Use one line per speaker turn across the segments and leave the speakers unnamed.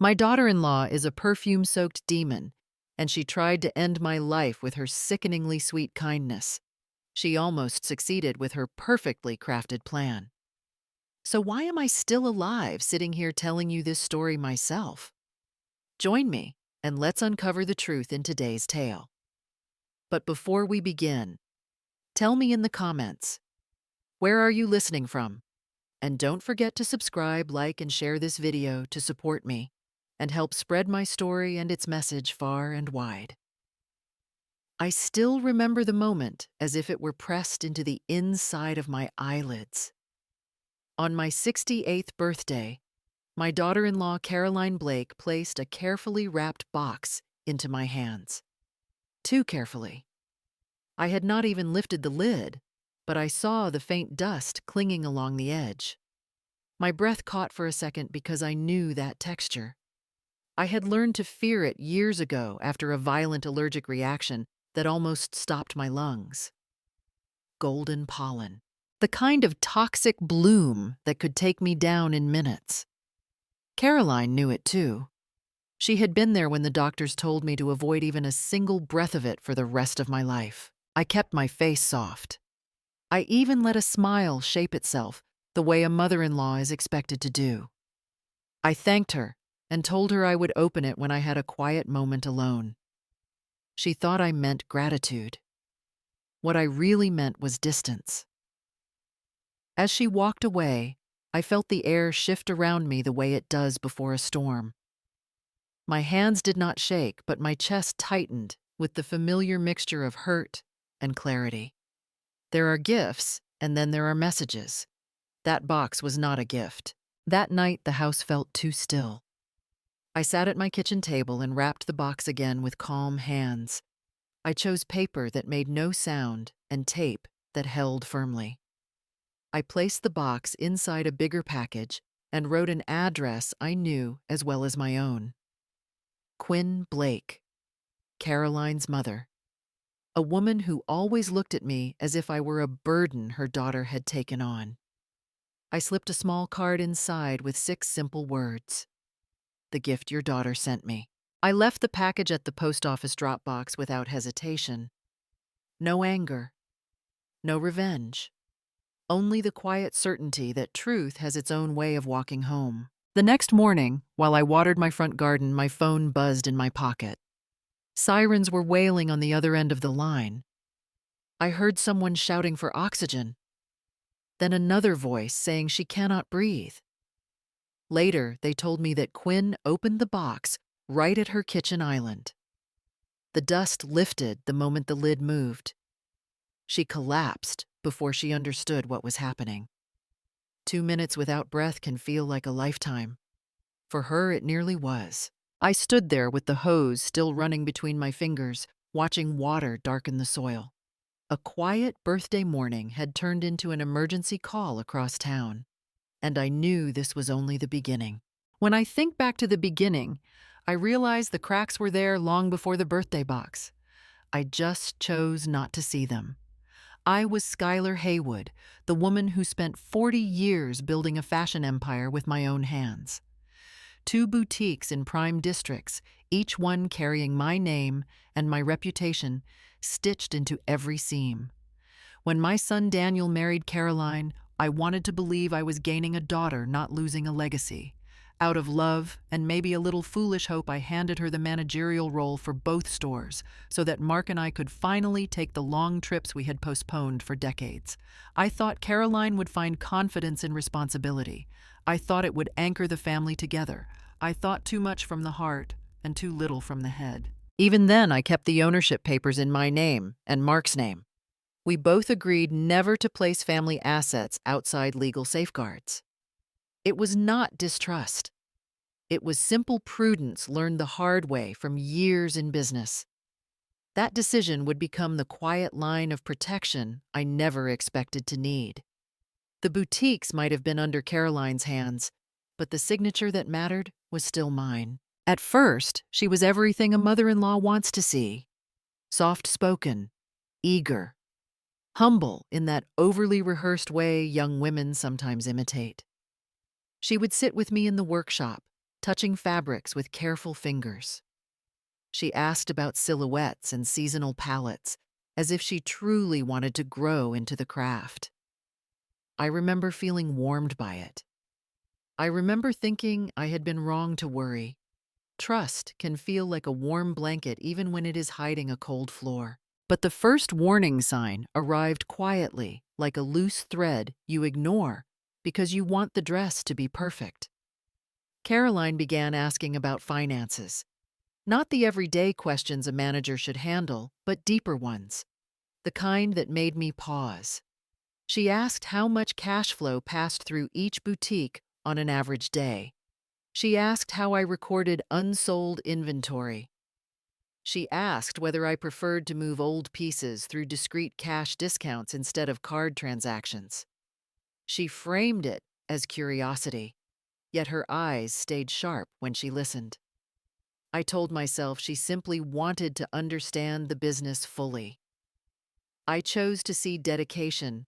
My daughter-in-law is a perfume-soaked demon, and she tried to end my life with her sickeningly sweet kindness. She almost succeeded with her perfectly crafted plan. So why am I still alive sitting here telling you this story myself? Join me, and let's uncover the truth in today's tale. But before we begin, tell me in the comments, where are you listening from? And don't forget to subscribe, like, and share this video to support me and help spread my story and its message far and wide. I still remember the moment as if it were pressed into the inside of my eyelids. On my 68th birthday, my daughter-in-law Caroline Blake placed a carefully wrapped box into my hands. Too carefully. I had not even lifted the lid, but I saw the faint dust clinging along the edge. My breath caught for a second because I knew that texture. I had learned to fear it years ago after a violent allergic reaction that almost stopped my lungs. Golden pollen. The kind of toxic bloom that could take me down in minutes. Caroline knew it too. She had been there when the doctors told me to avoid even a single breath of it for the rest of my life. I kept my face soft. I even let a smile shape itself the way a mother-in-law is expected to do. I thanked her and told her I would open it when I had a quiet moment alone. She thought I meant gratitude. What I really meant was distance. As she walked away, I felt the air shift around me the way it does before a storm. My hands did not shake, but my chest tightened with the familiar mixture of hurt and clarity. There are gifts, and then there are messages. That box was not a gift. That night, the house felt too still. I sat at my kitchen table and wrapped the box again with calm hands. I chose paper that made no sound and tape that held firmly. I placed the box inside a bigger package and wrote an address I knew as well as my own. Quinn Blake, Caroline's mother. A woman who always looked at me as if I were a burden her daughter had taken on. I slipped a small card inside with 6 simple words. The gift your daughter sent me. I left the package at the post office drop box without hesitation. No anger. No revenge. Only the quiet certainty that truth has its own way of walking home. The next morning, while I watered my front garden, my phone buzzed in my pocket. Sirens were wailing on the other end of the line. I heard someone shouting for oxygen. Then another voice saying she cannot breathe. Later, they told me that Quinn opened the box right at her kitchen island. The dust lifted the moment the lid moved. She collapsed before she understood what was happening. 2 minutes without breath can feel like a lifetime. For her, it nearly was. I stood there with the hose still running between my fingers, watching water darken the soil. A quiet birthday morning had turned into an emergency call across town. And I knew this was only the beginning. When I think back to the beginning, I realize the cracks were there long before the birthday box. I just chose not to see them. I was Skylar Haywood, the woman who spent 40 years building a fashion empire with my own hands. 2 boutiques in prime districts, each one carrying my name and my reputation stitched into every seam. When my son Daniel married Caroline, I wanted to believe I was gaining a daughter, not losing a legacy. Out of love and maybe a little foolish hope, I handed her the managerial role for both stores so that Mark and I could finally take the long trips we had postponed for decades. I thought Caroline would find confidence in responsibility. I thought it would anchor the family together. I thought too much from the heart and too little from the head. Even then, I kept the ownership papers in my name and Mark's name. We both agreed never to place family assets outside legal safeguards. It was not distrust. It was simple prudence learned the hard way from years in business. That decision would become the quiet line of protection I never expected to need. The boutiques might have been under Caroline's hands, but the signature that mattered was still mine. At first, she was everything a mother-in-law wants to see. Soft-spoken, eager, humble in that overly rehearsed way young women sometimes imitate. She would sit with me in the workshop, touching fabrics with careful fingers. She asked about silhouettes and seasonal palettes, as if she truly wanted to grow into the craft. I remember feeling warmed by it. I remember thinking I had been wrong to worry. Trust can feel like a warm blanket even when it is hiding a cold floor. But the first warning sign arrived quietly, like a loose thread you ignore because you want the dress to be perfect. Caroline began asking about finances. Not the everyday questions a manager should handle, but deeper ones. The kind that made me pause. She asked how much cash flow passed through each boutique on an average day. She asked how I recorded unsold inventory. She asked whether I preferred to move old pieces through discrete cash discounts instead of card transactions. She framed it as curiosity, yet her eyes stayed sharp when she listened. I told myself she simply wanted to understand the business fully. I chose to see dedication,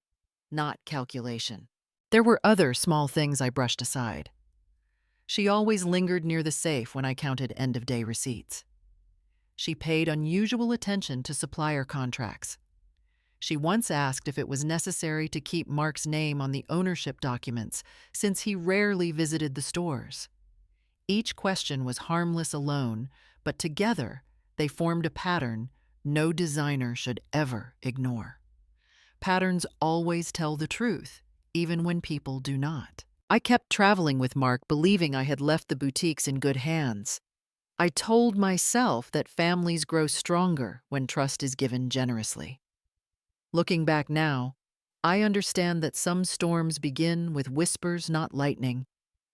not calculation. There were other small things I brushed aside. She always lingered near the safe when I counted end-of-day receipts. She paid unusual attention to supplier contracts. She once asked if it was necessary to keep Mark's name on the ownership documents, since he rarely visited the stores. Each question was harmless alone, but together they formed a pattern no designer should ever ignore. Patterns always tell the truth, even when people do not. I kept traveling with Mark, believing I had left the boutiques in good hands. I told myself that families grow stronger when trust is given generously. Looking back now, I understand that some storms begin with whispers, not lightning,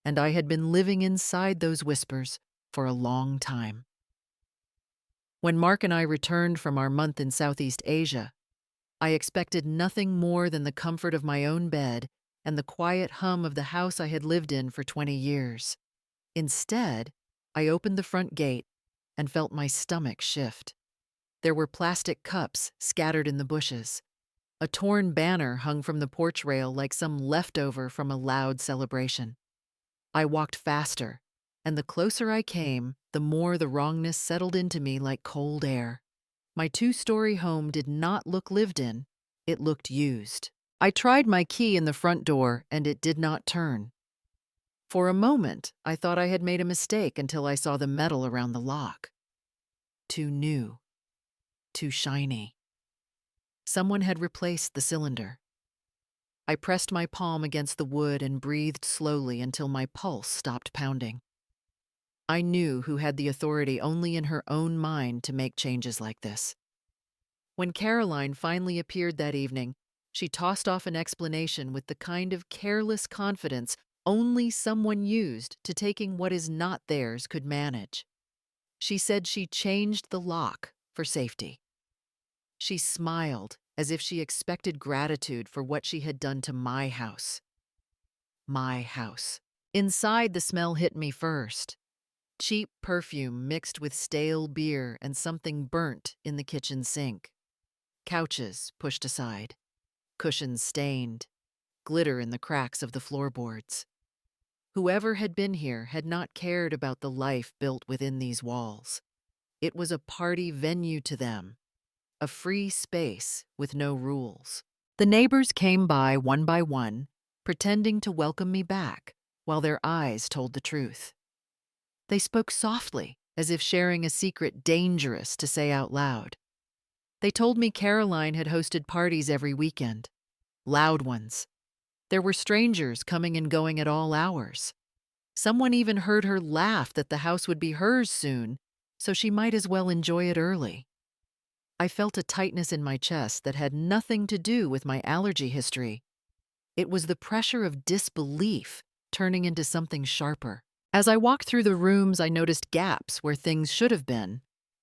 and I had been living inside those whispers for a long time. When Mark and I returned from our month in Southeast Asia, I expected nothing more than the comfort of my own bed and the quiet hum of the house I had lived in for 20 years. Instead, I opened the front gate and felt my stomach shift. There were plastic cups scattered in the bushes. A torn banner hung from the porch rail like some leftover from a loud celebration. I walked faster, and the closer I came, the more the wrongness settled into me like cold air. My two-story home did not look lived in, it looked used. I tried my key in the front door, and it did not turn. For a moment, I thought I had made a mistake until I saw the metal around the lock. Too new, too shiny. Someone had replaced the cylinder. I pressed my palm against the wood and breathed slowly until my pulse stopped pounding. I knew who had the authority only in her own mind to make changes like this. When Caroline finally appeared that evening, she tossed off an explanation with the kind of careless confidence only someone used to taking what is not theirs could manage. She said she changed the lock for safety. She smiled as if she expected gratitude for what she had done to my house. My house. Inside, the smell hit me first. Cheap perfume mixed with stale beer and something burnt in the kitchen sink. Couches pushed aside. Cushions stained. Glitter in the cracks of the floorboards. Whoever had been here had not cared about the life built within these walls. It was a party venue to them. A free space with no rules. The neighbors came by one, pretending to welcome me back, while their eyes told the truth. They spoke softly, as if sharing a secret dangerous to say out loud. They told me Caroline had hosted parties every weekend. Loud ones. There were strangers coming and going at all hours. Someone even heard her laugh that the house would be hers soon, so she might as well enjoy it early. I felt a tightness in my chest that had nothing to do with my allergy history. It was the pressure of disbelief turning into something sharper. As I walked through the rooms, I noticed gaps where things should have been.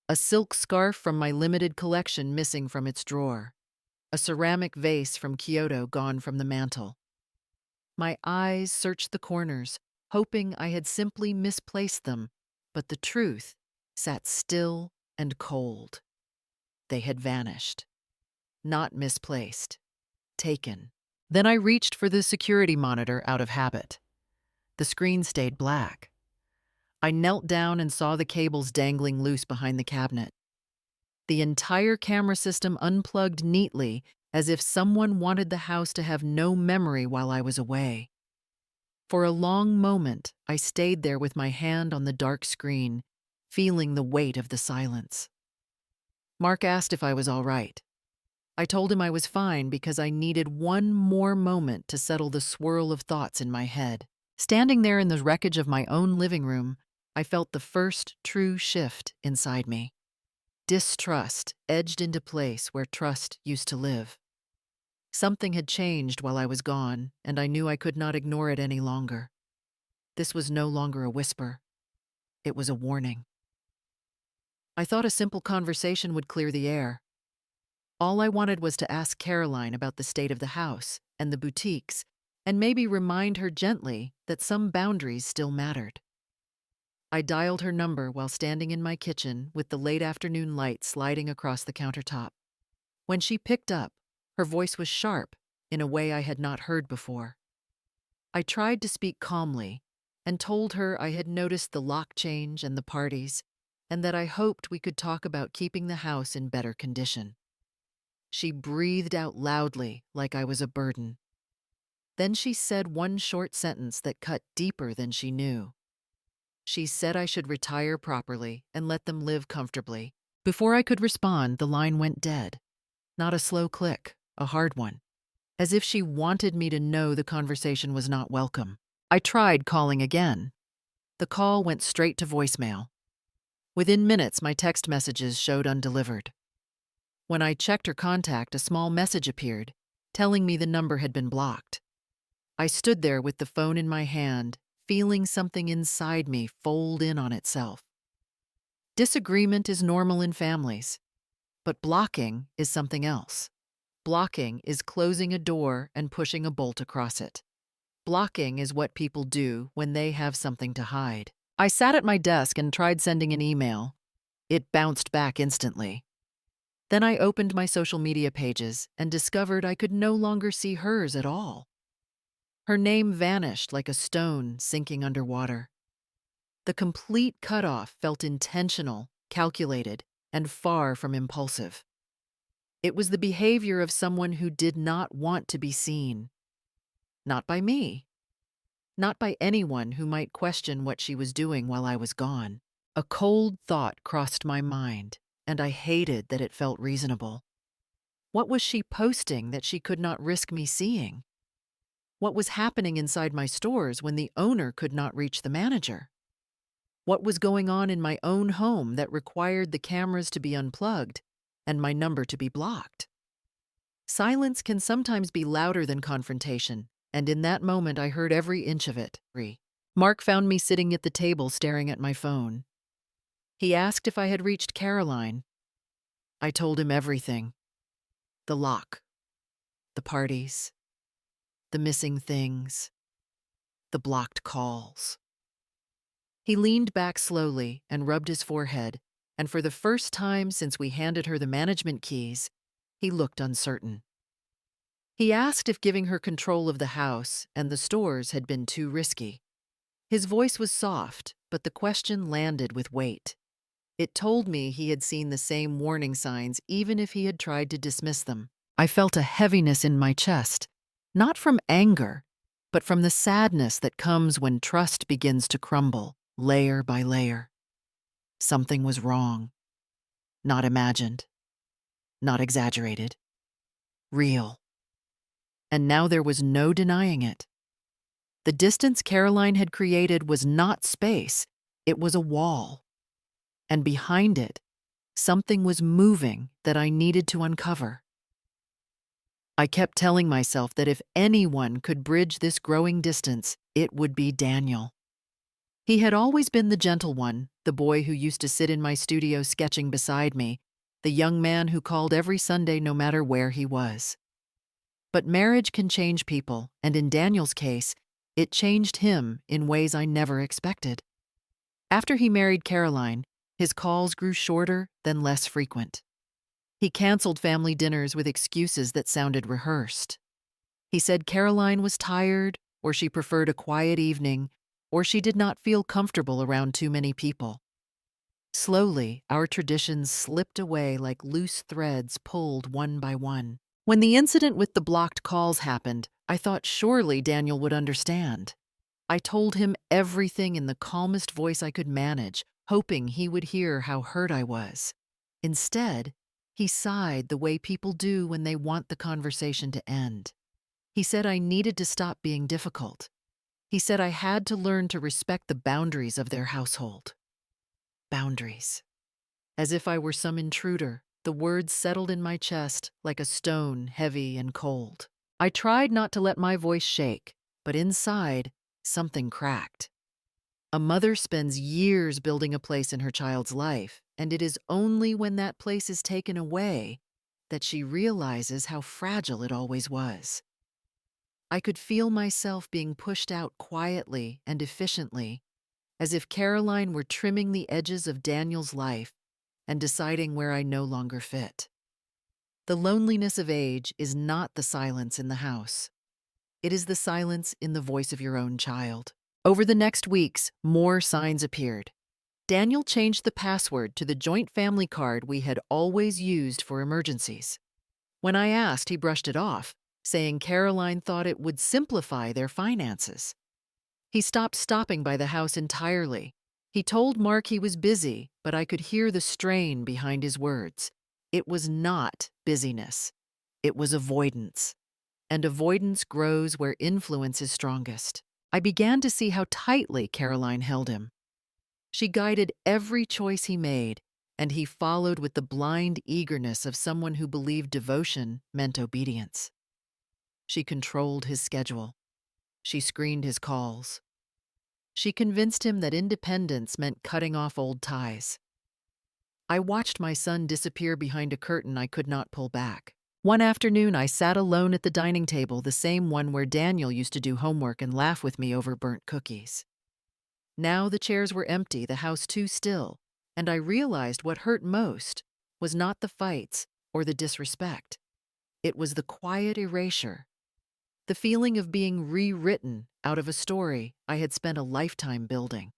A silk scarf from my limited collection missing from its drawer. A ceramic vase from Kyoto gone from the mantel. My eyes searched the corners, hoping I had simply misplaced them, but the truth sat still and cold. They had vanished. Not misplaced. Taken. Then I reached for the security monitor out of habit. The screen stayed black. I knelt down and saw the cables dangling loose behind the cabinet. The entire camera system unplugged neatly, as if someone wanted the house to have no memory while I was away. For a long moment, I stayed there with my hand on the dark screen, feeling the weight of the silence. Mark asked if I was all right. I told him I was fine because I needed one more moment to settle the swirl of thoughts in my head. Standing there in the wreckage of my own living room, I felt the first true shift inside me. Distrust edged into place where trust used to live. Something had changed while I was gone, and I knew I could not ignore it any longer. This was no longer a whisper. It was a warning. I thought a simple conversation would clear the air. All I wanted was to ask Caroline about the state of the house and the boutiques, and maybe remind her gently that some boundaries still mattered. I dialed her number while standing in my kitchen with the late afternoon light sliding across the countertop. When she picked up, her voice was sharp in a way I had not heard before. I tried to speak calmly and told her I had noticed the lock change and the parties, and that I hoped we could talk about keeping the house in better condition. She breathed out loudly like I was a burden. Then she said one short sentence that cut deeper than she knew. She said I should retire properly and let them live comfortably. Before I could respond, the line went dead. Not a slow click, a hard one. As if she wanted me to know the conversation was not welcome. I tried calling again. The call went straight to voicemail. Within minutes, my text messages showed undelivered. When I checked her contact, a small message appeared, telling me the number had been blocked. I stood there with the phone in my hand, feeling something inside me fold in on itself. Disagreement is normal in families, but blocking is something else. Blocking is closing a door and pushing a bolt across it. Blocking is what people do when they have something to hide. I sat at my desk and tried sending an email. It bounced back instantly. Then I opened my social media pages and discovered I could no longer see hers at all. Her name vanished like a stone sinking underwater. The complete cutoff felt intentional, calculated, and far from impulsive. It was the behavior of someone who did not want to be seen. Not by me. Not by anyone who might question what she was doing while I was gone. A cold thought crossed my mind, and I hated that it felt reasonable. What was she posting that she could not risk me seeing? What was happening inside my stores when the owner could not reach the manager? What was going on in my own home that required the cameras to be unplugged and my number to be blocked? Silence can sometimes be louder than confrontation, and in that moment I heard every inch of it. Mark found me sitting at the table staring at my phone. He asked if I had reached Caroline. I told him everything. The lock, the parties, the missing things, the blocked calls. He leaned back slowly and rubbed his forehead, and for the first time since we handed her the management keys, he looked uncertain. He asked if giving her control of the house and the stores had been too risky. His voice was soft, but the question landed with weight. It told me he had seen the same warning signs even if he had tried to dismiss them. I felt a heaviness in my chest, not from anger, but from the sadness that comes when trust begins to crumble, layer by layer. Something was wrong. Not imagined. Not exaggerated. Real. And now there was no denying it. The distance Caroline had created was not space, it was a wall. And behind it, something was moving that I needed to uncover. I kept telling myself that if anyone could bridge this growing distance, it would be Daniel. He had always been the gentle one, the boy who used to sit in my studio sketching beside me, the young man who called every Sunday no matter where he was. But marriage can change people, and in Daniel's case, it changed him in ways I never expected. After he married Caroline, his calls grew shorter, then less frequent. He canceled family dinners with excuses that sounded rehearsed. He said Caroline was tired, or she preferred a quiet evening, or she did not feel comfortable around too many people. Slowly, our traditions slipped away like loose threads pulled one by one. When the incident with the blocked calls happened, I thought surely Daniel would understand. I told him everything in the calmest voice I could manage, hoping he would hear how hurt I was. Instead, he sighed the way people do when they want the conversation to end. He said I needed to stop being difficult. He said I had to learn to respect the boundaries of their household. Boundaries. As if I were some intruder, the words settled in my chest like a stone, heavy and cold. I tried not to let my voice shake, but inside, something cracked. A mother spends years building a place in her child's life, and it is only when that place is taken away that she realizes how fragile it always was. I could feel myself being pushed out quietly and efficiently, as if Caroline were trimming the edges of Daniel's life and deciding where I no longer fit. The loneliness of age is not the silence in the house. It is the silence in the voice of your own child. Over the next weeks, more signs appeared. Daniel changed the password to the joint family card we had always used for emergencies. When I asked, he brushed it off, saying Caroline thought it would simplify their finances. He stopped stopping by the house entirely. He told Mark he was busy, but I could hear the strain behind his words. It was not busyness. It was avoidance. And avoidance grows where influence is strongest. I began to see how tightly Caroline held him. She guided every choice he made, and he followed with the blind eagerness of someone who believed devotion meant obedience. She controlled his schedule. She screened his calls. She convinced him that independence meant cutting off old ties. I watched my son disappear behind a curtain I could not pull back. One afternoon, I sat alone at the dining table, the same one where Daniel used to do homework and laugh with me over burnt cookies. Now the chairs were empty, the house too still, and I realized what hurt most was not the fights or the disrespect. It was the quiet erasure. The feeling of being rewritten out of a story I had spent a lifetime building.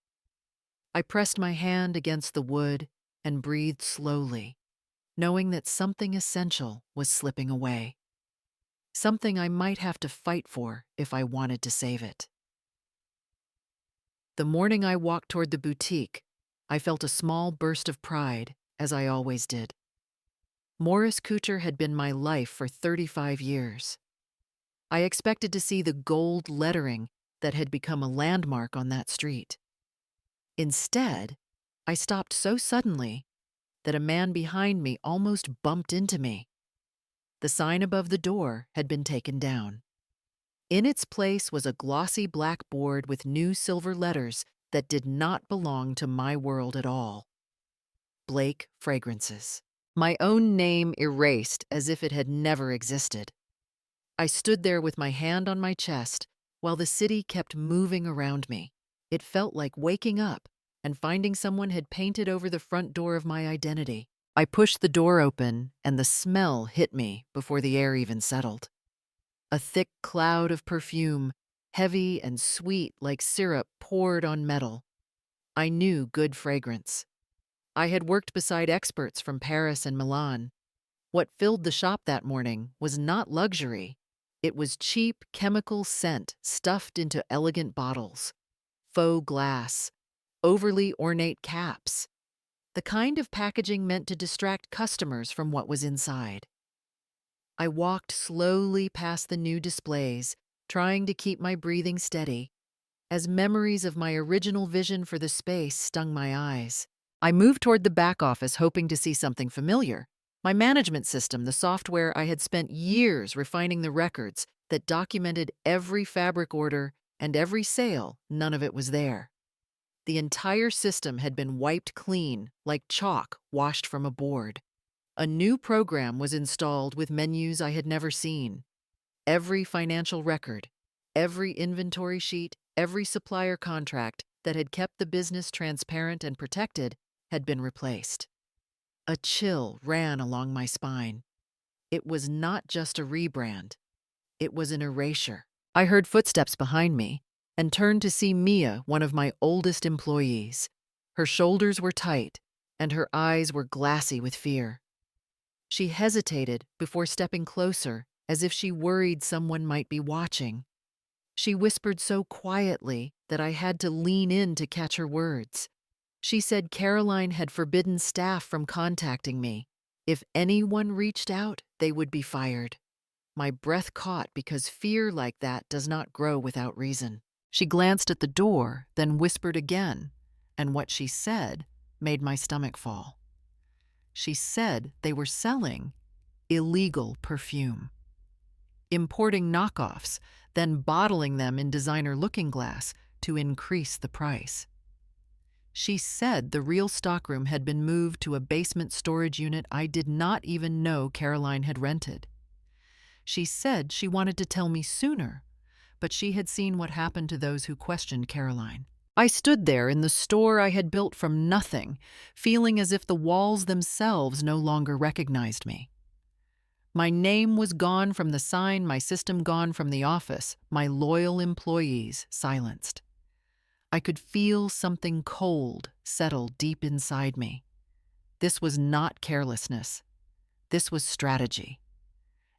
I pressed my hand against the wood and breathed slowly, knowing that something essential was slipping away. Something I might have to fight for if I wanted to save it. The morning I walked toward the boutique, I felt a small burst of pride, as I always did. Morris Kuchar had been my life for 35 years. I expected to see the gold lettering that had become a landmark on that street. Instead, I stopped so suddenly that a man behind me almost bumped into me. The sign above the door had been taken down. In its place was a glossy black board with new silver letters that did not belong to my world at all. Blake Fragrances. My own name erased as if it had never existed. I stood there with my hand on my chest while the city kept moving around me. It felt like waking up and finding someone had painted over the front door of my identity. I pushed the door open and the smell hit me before the air even settled. A thick cloud of perfume, heavy and sweet like syrup, poured on metal. I knew good fragrance. I had worked beside experts from Paris and Milan. What filled the shop that morning was not luxury. It was cheap chemical scent stuffed into elegant bottles, faux glass, overly ornate caps, the kind of packaging meant to distract customers from what was inside. I walked slowly past the new displays, trying to keep my breathing steady, as memories of my original vision for the space stung my eyes. I moved toward the back office, hoping to see something familiar. My management system, the software I had spent years refining the records that documented every fabric order and every sale, none of it was there. The entire system had been wiped clean, like chalk washed from a board. A new program was installed with menus I had never seen. Every financial record, every inventory sheet, every supplier contract that had kept the business transparent and protected had been replaced. A chill ran along my spine. It was not just a rebrand. It was an erasure. I heard footsteps behind me, and turned to see Mia, one of my oldest employees. Her shoulders were tight, and her eyes were glassy with fear. She hesitated before stepping closer, as if she worried someone might be watching. She whispered so quietly that I had to lean in to catch her words. She said Caroline had forbidden staff from contacting me. If anyone reached out, they would be fired. My breath caught because fear like that does not grow without reason. She glanced at the door, then whispered again, and what she said made my stomach fall. She said they were selling illegal perfume, importing knockoffs, then bottling them in designer looking glass to increase the price. She said the real stockroom had been moved to a basement storage unit I did not even know Caroline had rented. She said she wanted to tell me sooner, but she had seen what happened to those who questioned Caroline. I stood there in the store I had built from nothing, feeling as if the walls themselves no longer recognized me. My name was gone from the sign, my system gone from the office, my loyal employees silenced. I could feel something cold settle deep inside me. This was not carelessness. This was strategy.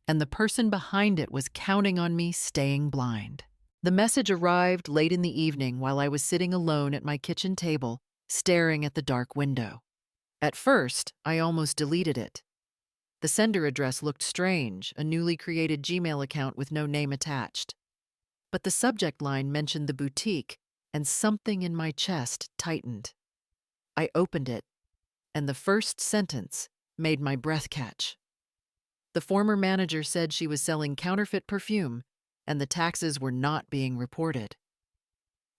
And the person behind it was counting on me staying blind. The message arrived late in the evening while I was sitting alone at my kitchen table, staring at the dark window. At first, I almost deleted it. The sender address looked strange, a newly created Gmail account with no name attached. But the subject line mentioned the boutique, and something in my chest tightened. I opened it, and the first sentence made my breath catch. The former manager said she was selling counterfeit perfume, and the taxes were not being reported.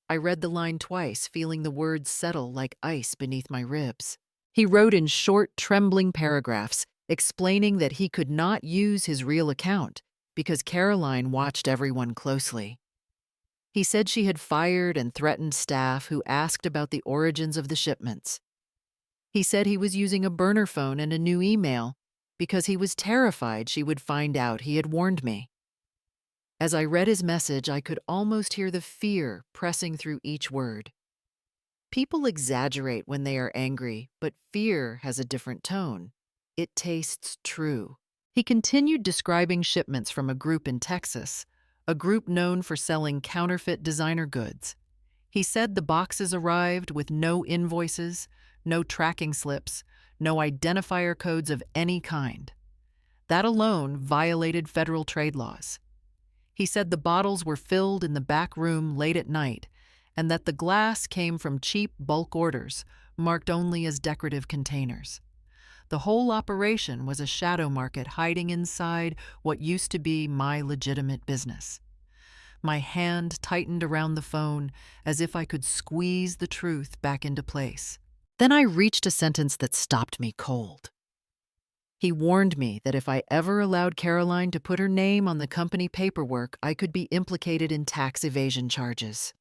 I read the line twice, feeling the words settle like ice beneath my ribs. He wrote in short, trembling paragraphs, explaining that he could not use his real account because Caroline watched everyone closely. He said she had fired and threatened staff who asked about the origins of the shipments. He said he was using a burner phone and a new email because he was terrified she would find out he had warned me. As I read his message, I could almost hear the fear pressing through each word. People exaggerate when they are angry, but fear has a different tone. It tastes true. He continued describing shipments from a group in Texas, a group known for selling counterfeit designer goods. He said the boxes arrived with no invoices, no tracking slips, no identifier codes of any kind. That alone violated federal trade laws. He said the bottles were filled in the back room late at night, and that the glass came from cheap bulk orders, marked only as decorative containers. The whole operation was a shadow market hiding inside what used to be my legitimate business. My hand tightened around the phone as if I could squeeze the truth back into place. Then I reached a sentence that stopped me cold. He warned me that if I ever allowed Caroline to put her name on the company paperwork, I could be implicated in tax evasion charges.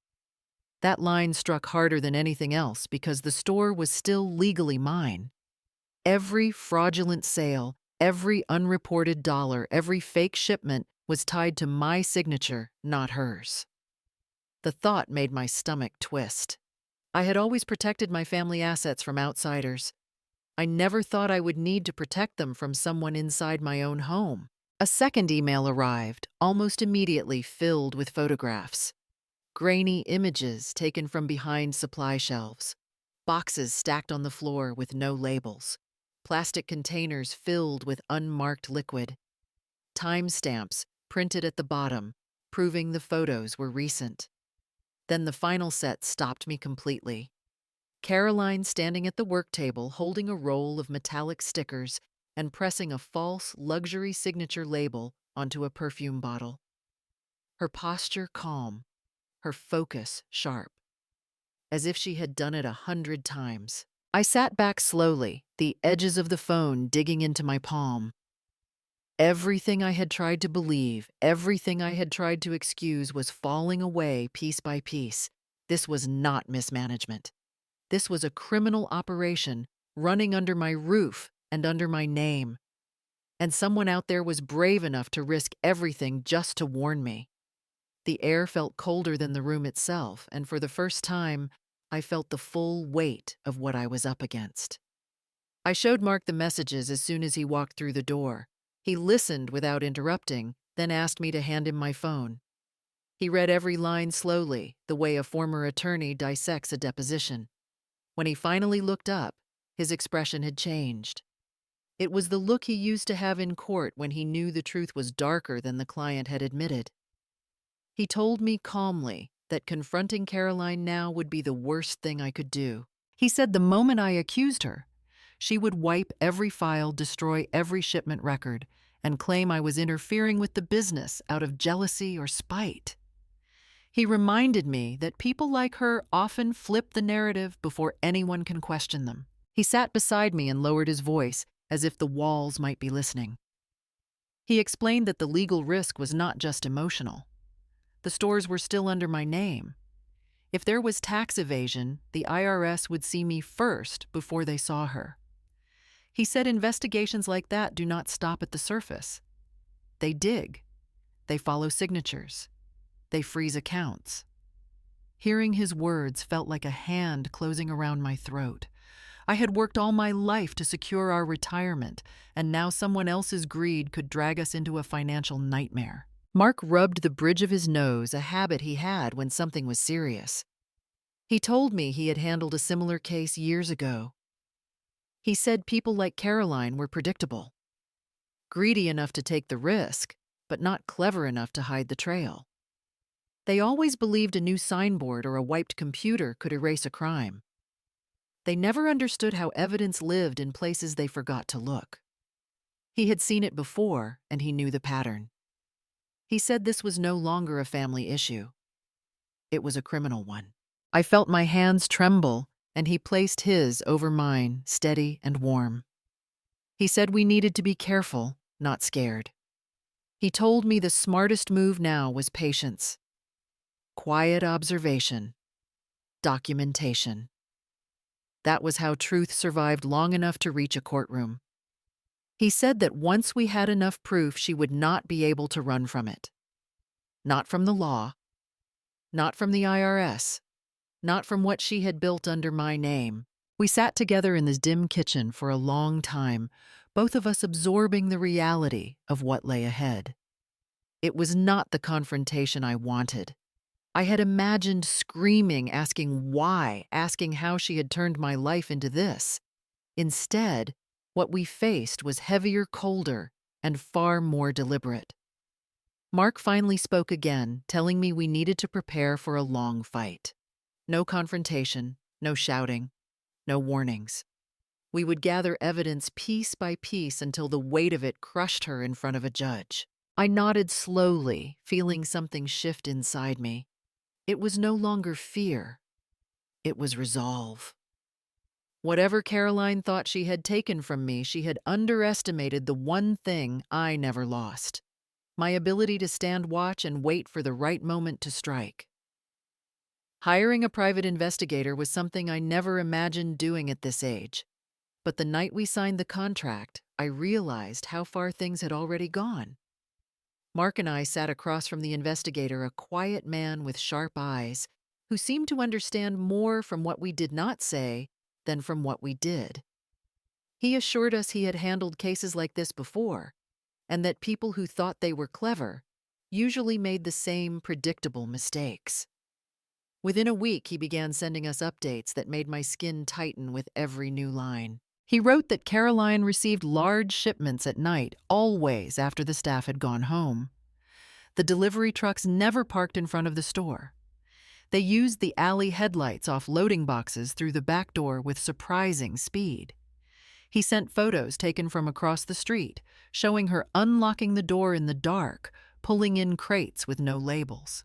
That line struck harder than anything else because the store was still legally mine. Every fraudulent sale, every unreported dollar, every fake shipment was tied to my signature, not hers. The thought made my stomach twist. I had always protected my family assets from outsiders. I never thought I would need to protect them from someone inside my own home. A second email arrived, almost immediately filled with photographs. Grainy images taken from behind supply shelves. Boxes stacked on the floor with no labels. Plastic containers filled with unmarked liquid. Timestamps printed at the bottom, proving the photos were recent. Then the final set stopped me completely. Caroline standing at the work table holding a roll of metallic stickers and pressing a false luxury signature label onto a perfume bottle. Her posture calm, her focus sharp, as if she had done it 100 times. I sat back slowly, the edges of the phone digging into my palm. Everything I had tried to believe, everything I had tried to excuse was falling away piece by piece. This was not mismanagement. This was a criminal operation running under my roof and under my name. And someone out there was brave enough to risk everything just to warn me. The air felt colder than the room itself, and for the first time, I felt the full weight of what I was up against. I showed Mark the messages as soon as he walked through the door. He listened without interrupting, then asked me to hand him my phone. He read every line slowly, the way a former attorney dissects a deposition. When he finally looked up, his expression had changed. It was the look he used to have in court when he knew the truth was darker than the client had admitted. He told me calmly that confronting Caroline now would be the worst thing I could do. He said the moment I accused her, she would wipe every file, destroy every shipment record, and claim I was interfering with the business out of jealousy or spite. He reminded me that people like her often flip the narrative before anyone can question them. He sat beside me and lowered his voice, as if the walls might be listening. He explained that the legal risk was not just emotional. The stores were still under my name. If there was tax evasion, the IRS would see me first before they saw her. He said investigations like that do not stop at the surface. They dig. They follow signatures. They freeze accounts. Hearing his words felt like a hand closing around my throat. I had worked all my life to secure our retirement, and now someone else's greed could drag us into a financial nightmare. Mark rubbed the bridge of his nose, a habit he had when something was serious. He told me he had handled a similar case years ago. He said people like Caroline were predictable, greedy enough to take the risk, but not clever enough to hide the trail. They always believed a new signboard or a wiped computer could erase a crime. They never understood how evidence lived in places they forgot to look. He had seen it before, and he knew the pattern. He said this was no longer a family issue. It was a criminal one. I felt my hands tremble, and he placed his over mine, steady and warm. He said we needed to be careful, not scared. He told me the smartest move now was patience, quiet observation, documentation. That was how truth survived long enough to reach a courtroom. He said that once we had enough proof, she would not be able to run from it. Not from the law, not from the IRS, not from what she had built under my name. We sat together in this dim kitchen for a long time, both of us absorbing the reality of what lay ahead. It was not the confrontation I wanted. I had imagined screaming, asking why, asking how she had turned my life into this. Instead, what we faced was heavier, colder, and far more deliberate. Mark finally spoke again, telling me we needed to prepare for a long fight. No confrontation, no shouting, no warnings. We would gather evidence piece by piece until the weight of it crushed her in front of a judge. I nodded slowly, feeling something shift inside me. It was no longer fear. It was resolve. Whatever Caroline thought she had taken from me, she had underestimated the one thing I never lost: my ability to stand watch and wait for the right moment to strike. Hiring a private investigator was something I never imagined doing at this age. But the night we signed the contract, I realized how far things had already gone. Mark and I sat across from the investigator, a quiet man with sharp eyes, who seemed to understand more from what we did not say than from what we did. He assured us he had handled cases like this before, and that people who thought they were clever usually made the same predictable mistakes. Within a week, he began sending us updates that made my skin tighten with every new line. He wrote that Caroline received large shipments at night, always after the staff had gone home. The delivery trucks never parked in front of the store. They used the alley headlights off loading boxes through the back door with surprising speed. He sent photos taken from across the street, showing her unlocking the door in the dark, pulling in crates with no labels.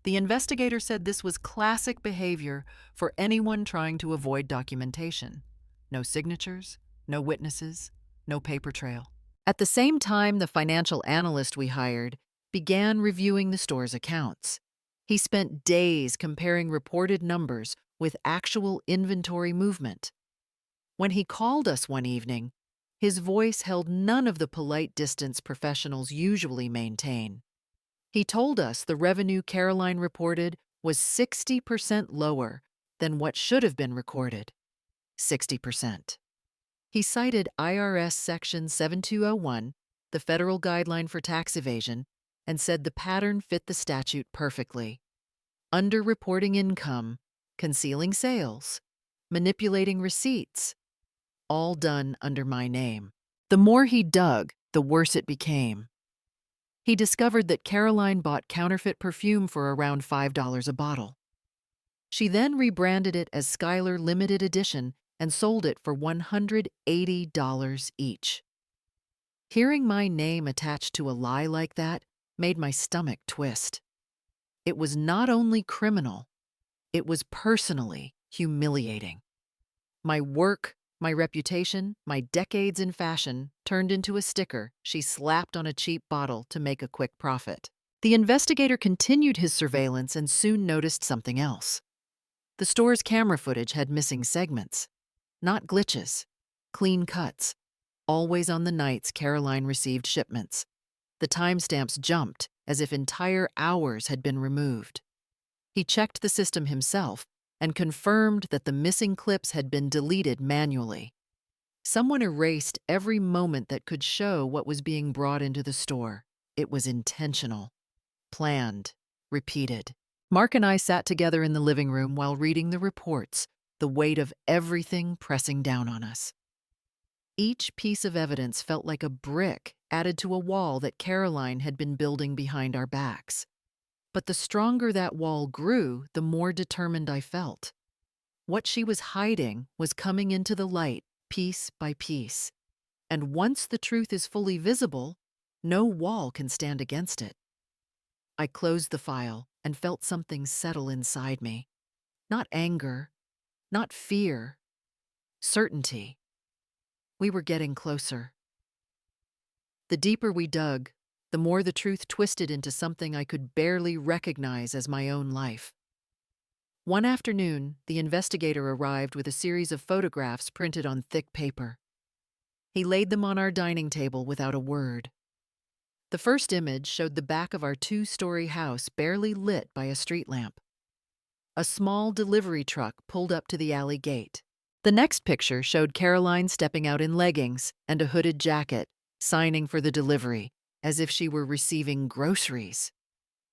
The investigator said this was classic behavior for anyone trying to avoid documentation. No signatures, no witnesses, no paper trail. At the same time, the financial analyst we hired began reviewing the store's accounts. He spent days comparing reported numbers with actual inventory movement. When he called us one evening, his voice held none of the polite distance professionals usually maintain. He told us the revenue Caroline reported was 60% lower than what should have been recorded. 60%. He cited IRS Section 7201, the federal guideline for tax evasion, and said the pattern fit the statute perfectly. Underreporting income, concealing sales, manipulating receipts, all done under my name. The more he dug, the worse it became. He discovered that Caroline bought counterfeit perfume for around $5 a bottle. She then rebranded it as Skylar Limited Edition and sold it for $180 each. Hearing my name attached to a lie like that made my stomach twist. It was not only criminal, it was personally humiliating. My work, my reputation, my decades in fashion turned into a sticker she slapped on a cheap bottle to make a quick profit. The investigator continued his surveillance and soon noticed something else. The store's camera footage had missing segments, not glitches, clean cuts, always on the nights Caroline received shipments. The timestamps jumped as if entire hours had been removed. He checked the system himself and confirmed that the missing clips had been deleted manually. Someone erased every moment that could show what was being brought into the store. It was intentional, planned, repeated. Mark and I sat together in the living room while reading the reports, the weight of everything pressing down on us. Each piece of evidence felt like a brick added to a wall that Caroline had been building behind our backs. But the stronger that wall grew, the more determined I felt. What she was hiding was coming into the light, piece by piece. And once the truth is fully visible, no wall can stand against it. I closed the file and felt something settle inside me. Not anger, not fear, certainty. We were getting closer. The deeper we dug, the more the truth twisted into something I could barely recognize as my own life. One afternoon, the investigator arrived with a series of photographs printed on thick paper. He laid them on our dining table without a word. The first image showed the back of our 2-story house barely lit by a street lamp. A small delivery truck pulled up to the alley gate. The next picture showed Caroline stepping out in leggings and a hooded jacket, signing for the delivery, as if she were receiving groceries.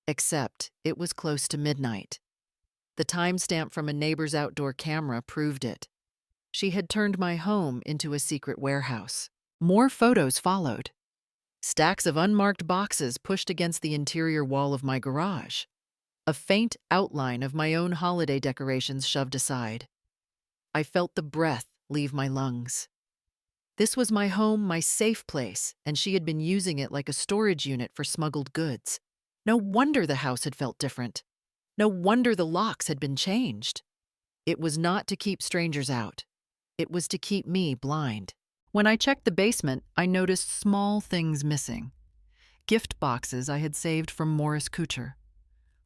Except it was close to midnight. The timestamp from a neighbor's outdoor camera proved it. She had turned my home into a secret warehouse. More photos followed. Stacks of unmarked boxes pushed against the interior wall of my garage. A faint outline of my own holiday decorations shoved aside. I felt the breath leave my lungs. This was my home, my safe place, and she had been using it like a storage unit for smuggled goods. No wonder the house had felt different. No wonder the locks had been changed. It was not to keep strangers out. It was to keep me blind. When I checked the basement, I noticed small things missing. Gift boxes I had saved from Morris Couture.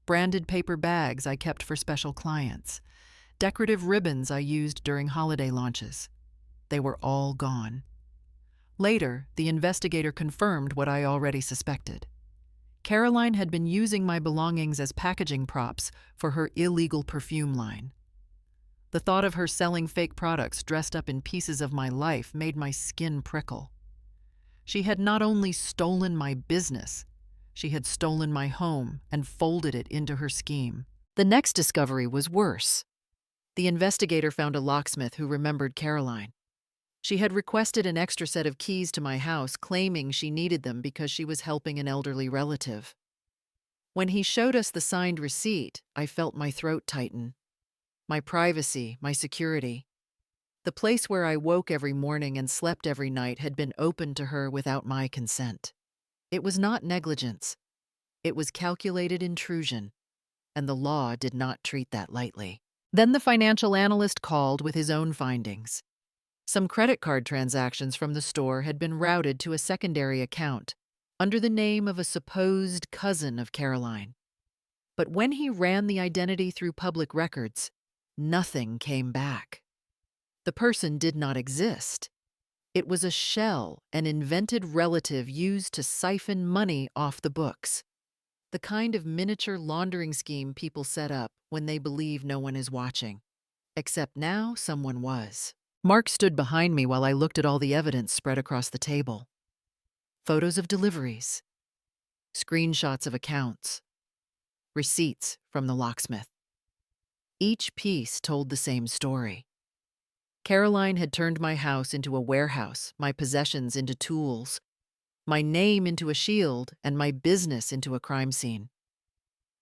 Branded paper bags I kept for special clients. Decorative ribbons I used during holiday launches. They were all gone. Later, the investigator confirmed what I already suspected. Caroline had been using my belongings as packaging props for her illegal perfume line. The thought of her selling fake products dressed up in pieces of my life made my skin prickle. She had not only stolen my business, she had stolen my home and folded it into her scheme. The next discovery was worse. The investigator found a locksmith who remembered Caroline. She had requested an extra set of keys to my house, claiming she needed them because she was helping an elderly relative. When he showed us the signed receipt, I felt my throat tighten. My privacy, my security. The place where I woke every morning and slept every night had been opened to her without my consent. It was not negligence. It was calculated intrusion, and the law did not treat that lightly. Then the financial analyst called with his own findings. Some credit card transactions from the store had been routed to a secondary account under the name of a supposed cousin of Caroline. But when he ran the identity through public records, nothing came back. The person did not exist. It was a shell, an invented relative used to siphon money off the books. The kind of miniature laundering scheme people set up when they believe no one is watching. Except now someone was. Mark stood behind me while I looked at all the evidence spread across the table. Photos of deliveries, screenshots of accounts, receipts from the locksmith. Each piece told the same story. Caroline had turned my house into a warehouse, my possessions into tools, my name into a shield, and my business into a crime scene.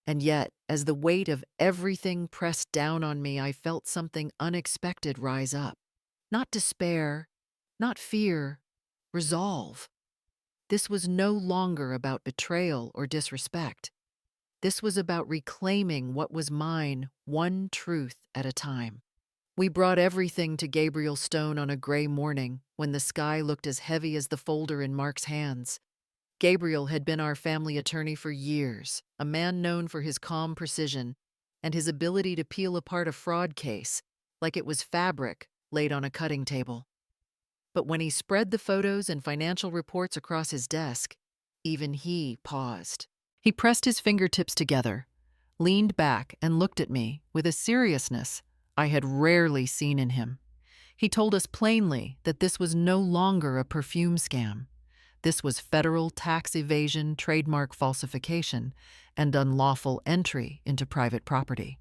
And yet, as the weight of everything pressed down on me, I felt something unexpected rise up. Not despair, not fear, resolve. This was no longer about betrayal or disrespect. This was about reclaiming what was mine, one truth at a time. We brought everything to Gabriel Stone on a gray morning when the sky looked as heavy as the folder in Mark's hands. Gabriel had been our family attorney for years, a man known for his calm precision and his ability to peel apart a fraud case like it was fabric laid on a cutting table. But when he spread the photos and financial reports across his desk, even he paused. He pressed his fingertips together, leaned back, and looked at me with a seriousness I had rarely seen in him. He told us plainly that this was no longer a perfume scam. This was federal tax evasion, trademark falsification, and unlawful entry into private property.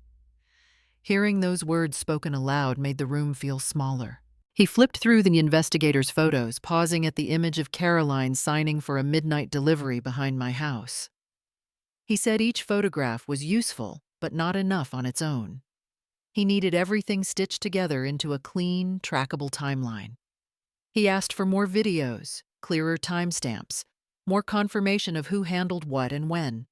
Hearing those words spoken aloud made the room feel smaller. He flipped through the investigator's photos, pausing at the image of Caroline signing for a midnight delivery behind my house. He said each photograph was useful, but not enough on its own. He needed everything stitched together into a clean, trackable timeline. He asked for more videos, clearer timestamps, more confirmation of who handled what and when.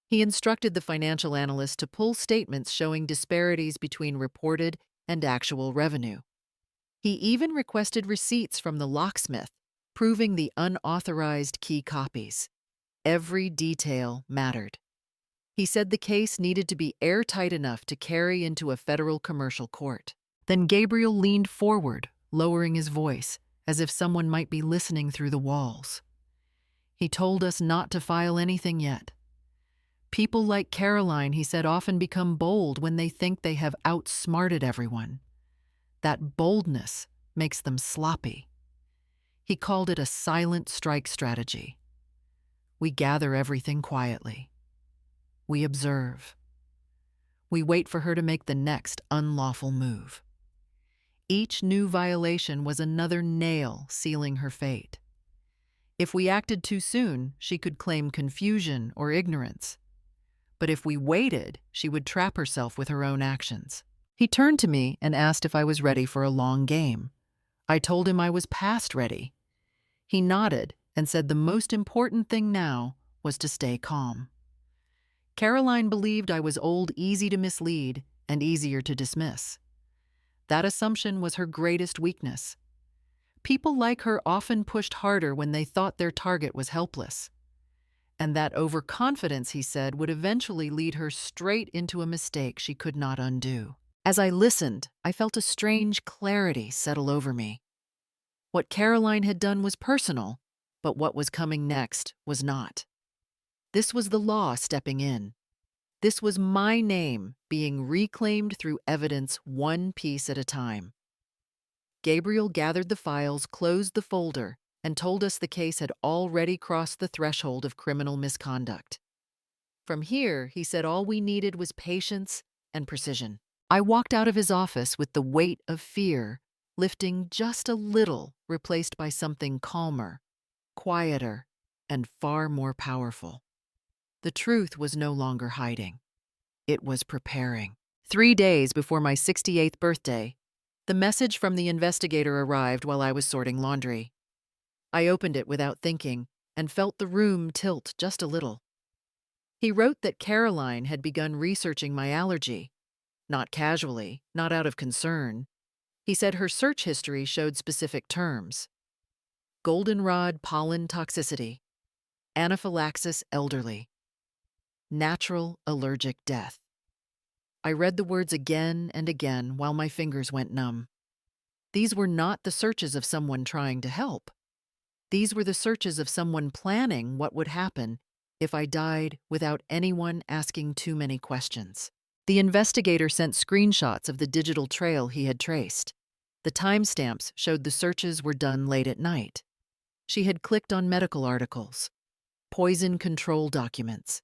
He instructed the financial analyst to pull statements showing disparities between reported and actual revenue. He even requested receipts from the locksmith, proving the unauthorized key copies. Every detail mattered. He said the case needed to be airtight enough to carry into a federal commercial court. Then Gabriel leaned forward, lowering his voice, as if someone might be listening through the walls. He told us not to file anything yet. People like Caroline, he said, often become bold when they think they have outsmarted everyone. That boldness makes them sloppy. He called it a silent strike strategy. We gather everything quietly. We observe. We wait for her to make the next unlawful move. Each new violation was another nail sealing her fate. If we acted too soon, she could claim confusion or ignorance. But if we waited, she would trap herself with her own actions. He turned to me and asked if I was ready for a long game. I told him I was past ready. He nodded and said the most important thing now was to stay calm. Caroline believed I was old, easy to mislead, and easier to dismiss. That assumption was her greatest weakness. People like her often pushed harder when they thought their target was helpless. And that overconfidence, he said, would eventually lead her straight into a mistake she could not undo. As I listened, I felt a strange clarity settle over me. What Caroline had done was personal, but what was coming next was not. This was the law stepping in. This was my name being reclaimed through evidence, one piece at a time. Gabriel gathered the files, closed the folder, and told us the case had already crossed the threshold of criminal misconduct. From here, he said all we needed was patience and precision. I walked out of his office with the weight of fear lifting just a little, replaced by something calmer, quieter, and far more powerful. The truth was no longer hiding. It was preparing. 3 days before my 68th birthday, the message from the investigator arrived while I was sorting laundry. I opened it without thinking and felt the room tilt just a little. He wrote that Caroline had begun researching my allergy. Not casually, not out of concern. He said her search history showed specific terms: goldenrod pollen toxicity, anaphylaxis elderly, natural allergic death. I read the words again and again while my fingers went numb. These were not the searches of someone trying to help. These were the searches of someone planning what would happen if I died without anyone asking too many questions. The investigator sent screenshots of the digital trail he had traced. The timestamps showed the searches were done late at night. She had clicked on medical articles, poison control documents,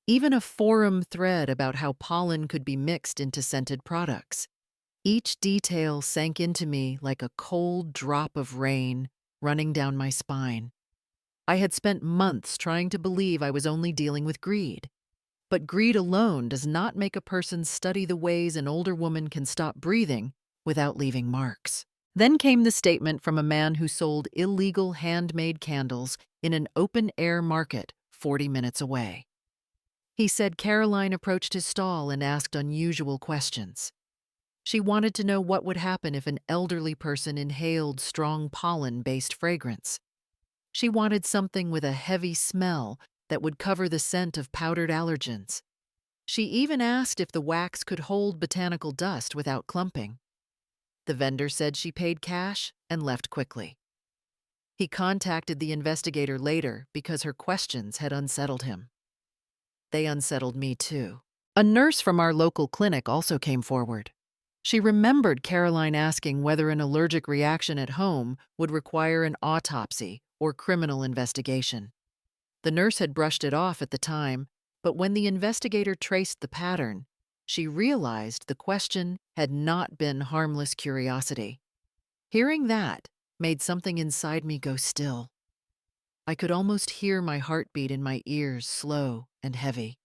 even a forum thread about how pollen could be mixed into scented products. Each detail sank into me like a cold drop of rain running down my spine. I had spent months trying to believe I was only dealing with greed. But greed alone does not make a person study the ways an older woman can stop breathing without leaving marks. Then came the statement from a man who sold illegal handmade candles in an open-air market 40 minutes away. He said Caroline approached his stall and asked unusual questions. She wanted to know what would happen if an elderly person inhaled strong pollen-based fragrance. She wanted something with a heavy smell that would cover the scent of powdered allergens. She even asked if the wax could hold botanical dust without clumping. The vendor said she paid cash and left quickly. He contacted the investigator later because her questions had unsettled him. They unsettled me too. A nurse from our local clinic also came forward. She remembered Caroline asking whether an allergic reaction at home would require an autopsy or criminal investigation. The nurse had brushed it off at the time, but when the investigator traced the pattern, she realized the question had not been harmless curiosity. Hearing that made something inside me go still. I could almost hear my heartbeat in my ears, slow and heavy.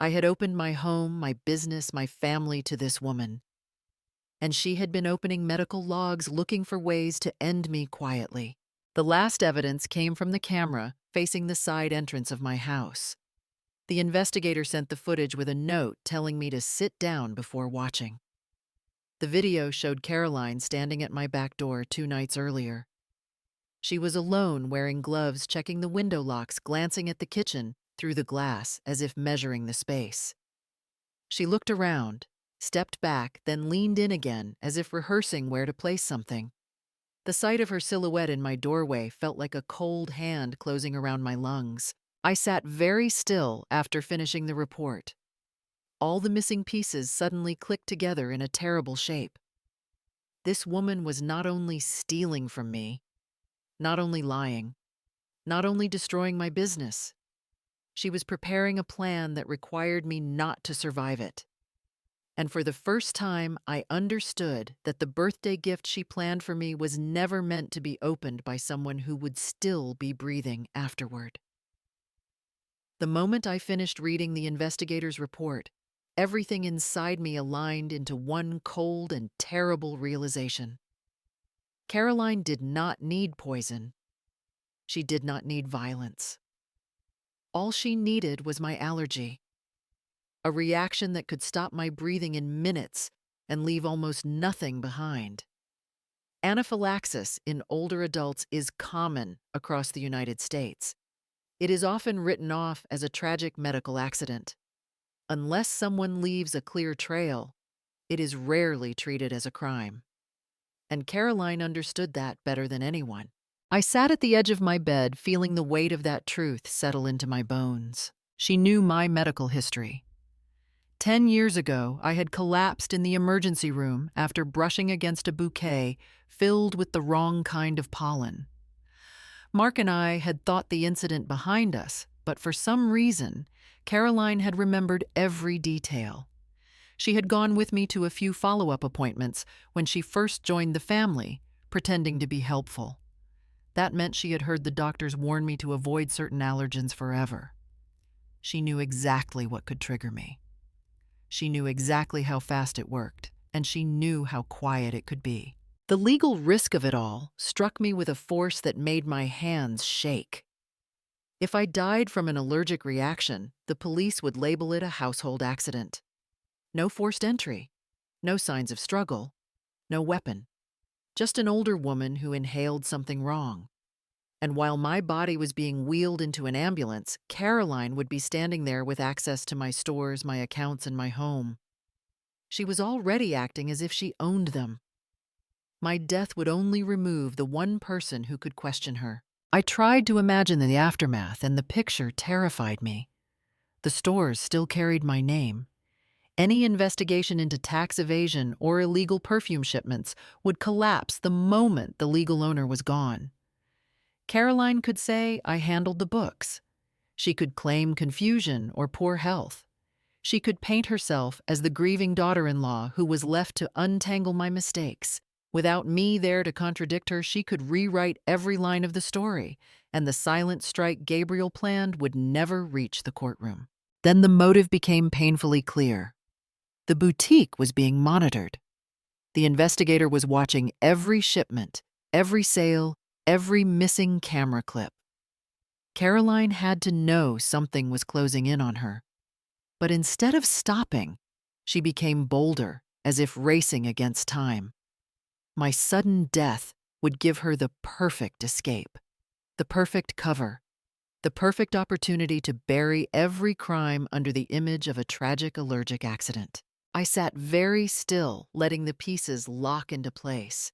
I had opened my home, my business, my family to this woman, and she had been opening medical logs looking for ways to end me quietly. The last evidence came from the camera facing the side entrance of my house. The investigator sent the footage with a note telling me to sit down before watching. The video showed Caroline standing at my back door 2 nights earlier. She was alone, wearing gloves, checking the window locks, glancing at the kitchen through the glass as if measuring the space. She looked around, stepped back, then leaned in again as if rehearsing where to place something. The sight of her silhouette in my doorway felt like a cold hand closing around my lungs. I sat very still after finishing the report. All the missing pieces suddenly clicked together in a terrible shape. This woman was not only stealing from me, not only lying, not only destroying my business. She was preparing a plan that required me not to survive it. And for the first time, I understood that the birthday gift she planned for me was never meant to be opened by someone who would still be breathing afterward. The moment I finished reading the investigator's report, everything inside me aligned into one cold and terrible realization. Caroline did not need poison. She did not need violence. All she needed was my allergy. A reaction that could stop my breathing in minutes and leave almost nothing behind. Anaphylaxis in older adults is common across the United States. It is often written off as a tragic medical accident. Unless someone leaves a clear trail, it is rarely treated as a crime. And Caroline understood that better than anyone. I sat at the edge of my bed, feeling the weight of that truth settle into my bones. She knew my medical history. 10 years ago, I had collapsed in the emergency room after brushing against a bouquet filled with the wrong kind of pollen. Mark and I had thought the incident behind us, but for some reason, Caroline had remembered every detail. She had gone with me to a few follow-up appointments when she first joined the family, pretending to be helpful. That meant she had heard the doctors warn me to avoid certain allergens forever. She knew exactly what could trigger me. She knew exactly how fast it worked, and she knew how quiet it could be. The legal risk of it all struck me with a force that made my hands shake. If I died from an allergic reaction, the police would label it a household accident. No forced entry, no signs of struggle, no weapon. Just an older woman who inhaled something wrong. And while my body was being wheeled into an ambulance, Caroline would be standing there with access to my stores, my accounts, and my home. She was already acting as if she owned them. My death would only remove the one person who could question her. I tried to imagine the aftermath, and the picture terrified me. The stores still carried my name. Any investigation into tax evasion or illegal perfume shipments would collapse the moment the legal owner was gone. Caroline could say I handled the books. She could claim confusion or poor health. She could paint herself as the grieving daughter-in-law who was left to untangle my mistakes. Without me there to contradict her, she could rewrite every line of the story, and the silent strike Gabriel planned would never reach the courtroom. Then the motive became painfully clear. The boutique was being monitored. The investigator was watching every shipment, every sale, every missing camera clip. Caroline had to know something was closing in on her. But instead of stopping, she became bolder, as if racing against time. My sudden death would give her the perfect escape, the perfect cover, the perfect opportunity to bury every crime under the image of a tragic allergic accident. I sat very still, letting the pieces lock into place.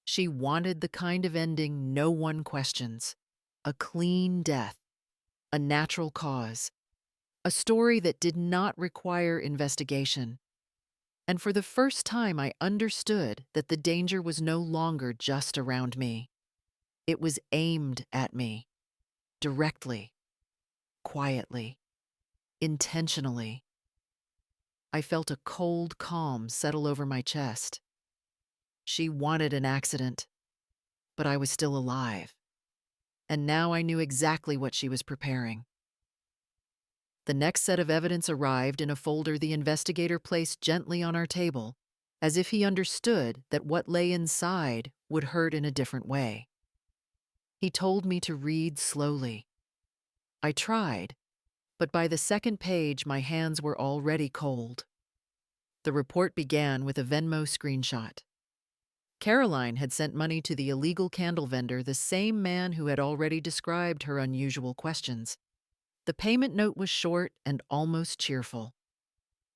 She wanted the kind of ending no one questions: a clean death, a natural cause, a story that did not require investigation. And for the first time, I understood that the danger was no longer just around me. It was aimed at me, directly, quietly, intentionally. I felt a cold calm settle over my chest. She wanted an accident, but I was still alive. And now I knew exactly what she was preparing. The next set of evidence arrived in a folder the investigator placed gently on our table, as if he understood that what lay inside would hurt in a different way. He told me to read slowly. I tried, but by the second page my hands were already cold. The report began with a Venmo screenshot. Caroline had sent money to the illegal candle vendor, the same man who had already described her unusual questions. The payment note was short and almost cheerful.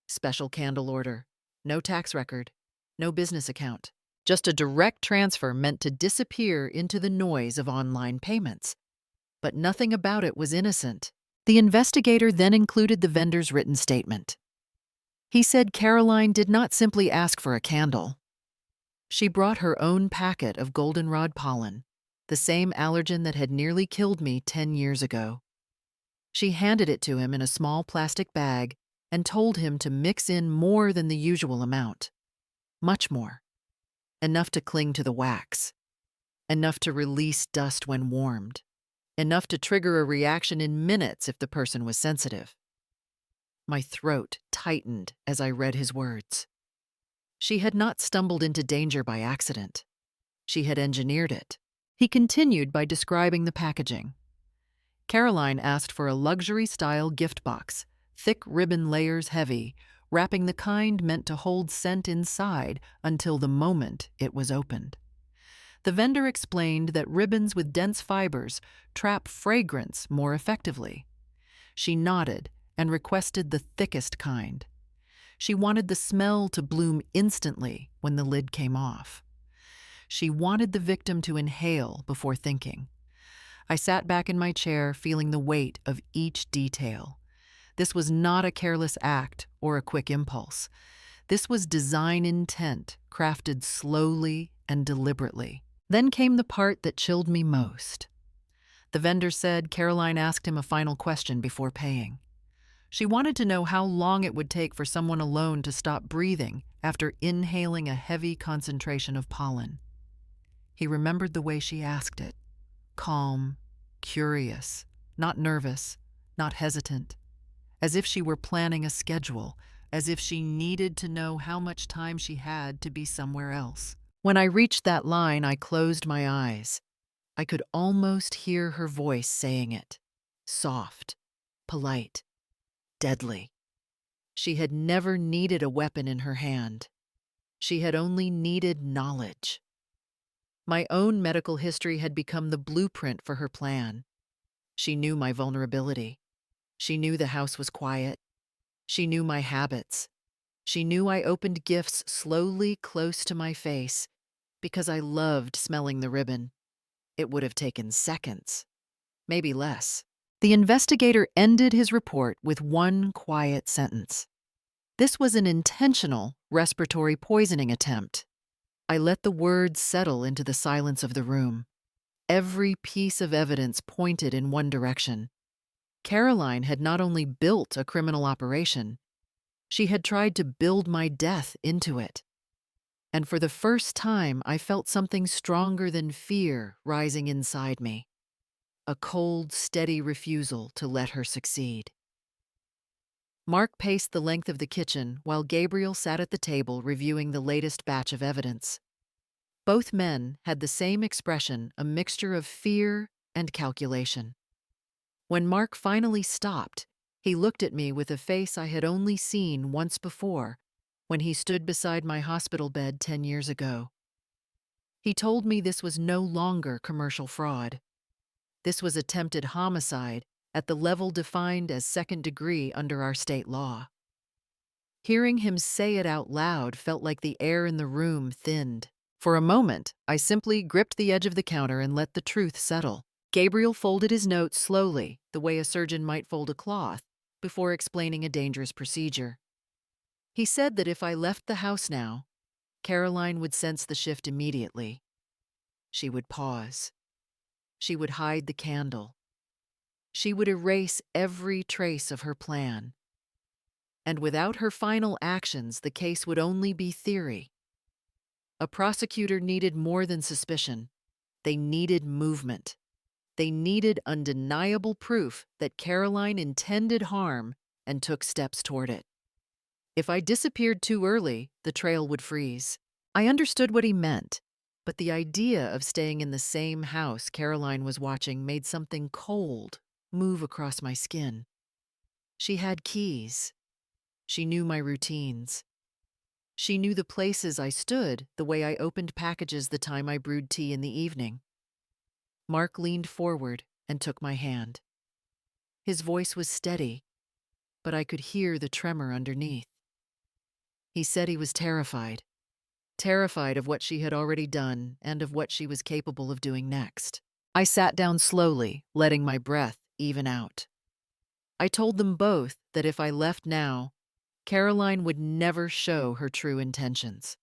Special candle order. No tax record. No business account. Just a direct transfer meant to disappear into the noise of online payments. But nothing about it was innocent. The investigator then included the vendor's written statement. He said Caroline did not simply ask for a candle. She brought her own packet of goldenrod pollen, the same allergen that had nearly killed me 10 years ago. She handed it to him in a small plastic bag and told him to mix in more than the usual amount. Much more. Enough to cling to the wax. Enough to release dust when warmed. Enough to trigger a reaction in minutes if the person was sensitive. My throat tightened as I read his words. She had not stumbled into danger by accident. She had engineered it. He continued by describing the packaging. Caroline asked for a luxury-style gift box, thick ribbon layers heavy, wrapping the kind meant to hold scent inside until the moment it was opened. The vendor explained that ribbons with dense fibers trap fragrance more effectively. She nodded and requested the thickest kind. She wanted the smell to bloom instantly when the lid came off. She wanted the victim to inhale before thinking. I sat back in my chair, feeling the weight of each detail. This was not a careless act or a quick impulse. This was design intent, crafted slowly and deliberately. Then came the part that chilled me most. The vendor said Caroline asked him a final question before paying. She wanted to know how long it would take for someone alone to stop breathing after inhaling a heavy concentration of pollen. He remembered the way she asked it. Calm, curious, not nervous, not hesitant, as if she were planning a schedule, as if she needed to know how much time she had to be somewhere else. When I reached that line, I closed my eyes. I could almost hear her voice saying it. Soft, polite, deadly. She had never needed a weapon in her hand. She had only needed knowledge. My own medical history had become the blueprint for her plan. She knew my vulnerability. She knew the house was quiet. She knew my habits. She knew I opened gifts slowly close to my face because I loved smelling the ribbon. It would have taken seconds, maybe less. The investigator ended his report with one quiet sentence. This was an intentional respiratory poisoning attempt. I let the words settle into the silence of the room. Every piece of evidence pointed in one direction. Caroline had not only built a criminal operation, she had tried to build my death into it. And for the first time, I felt something stronger than fear rising inside me. A cold, steady refusal to let her succeed. Mark paced the length of the kitchen while Gabriel sat at the table reviewing the latest batch of evidence. Both men had the same expression, a mixture of fear and calculation. When Mark finally stopped, he looked at me with a face I had only seen once before, when he stood beside my hospital bed 10 years ago. He told me this was no longer commercial fraud. This was attempted homicide at the level defined as second degree under our state law. Hearing him say it out loud felt like the air in the room thinned. For a moment, I simply gripped the edge of the counter and let the truth settle. Gabriel folded his notes slowly, the way a surgeon might fold a cloth, before explaining a dangerous procedure. He said that if I left the house now, Caroline would sense the shift immediately. She would pause. She would hide the candle. She would erase every trace of her plan. And without her final actions, the case would only be theory. A prosecutor needed more than suspicion. They needed movement. They needed undeniable proof that Caroline intended harm and took steps toward it. If I disappeared too early, the trail would freeze. I understood what he meant, but the idea of staying in the same house Caroline was watching made something cold move across my skin. She had keys. She knew my routines. She knew the places I stood, the way I opened packages the time I brewed tea in the evening. Mark leaned forward and took my hand. His voice was steady, but I could hear the tremor underneath. He said he was terrified of what she had already done and of what she was capable of doing next. I sat down slowly, letting my breath even out. I told them both that if I left now, Caroline would never show her true intentions.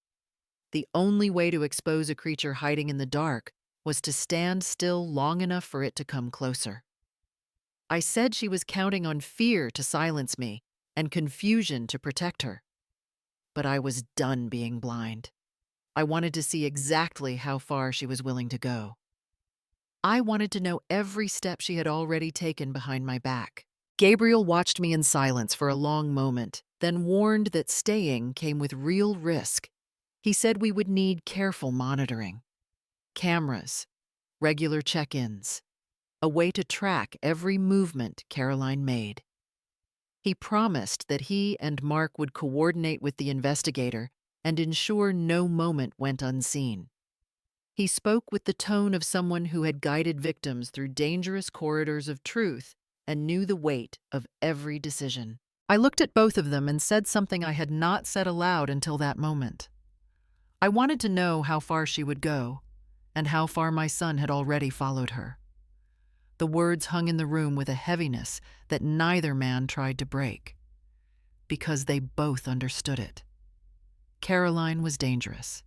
The only way to expose a creature hiding in the dark was to stand still long enough for it to come closer. I said she was counting on fear to silence me and confusion to protect her. But I was done being blind. I wanted to see exactly how far she was willing to go. I wanted to know every step she had already taken behind my back. Gabriel watched me in silence for a long moment, then warned that staying came with real risk. He said we would need careful monitoring. Cameras, regular check-ins, a way to track every movement Caroline made. He promised that he and Mark would coordinate with the investigator and ensure no moment went unseen. He spoke with the tone of someone who had guided victims through dangerous corridors of truth and knew the weight of every decision. I looked at both of them and said something I had not said aloud until that moment. I wanted to know how far she would go, and how far my son had already followed her. The words hung in the room with a heaviness that neither man tried to break, because they both understood it. Caroline was dangerous.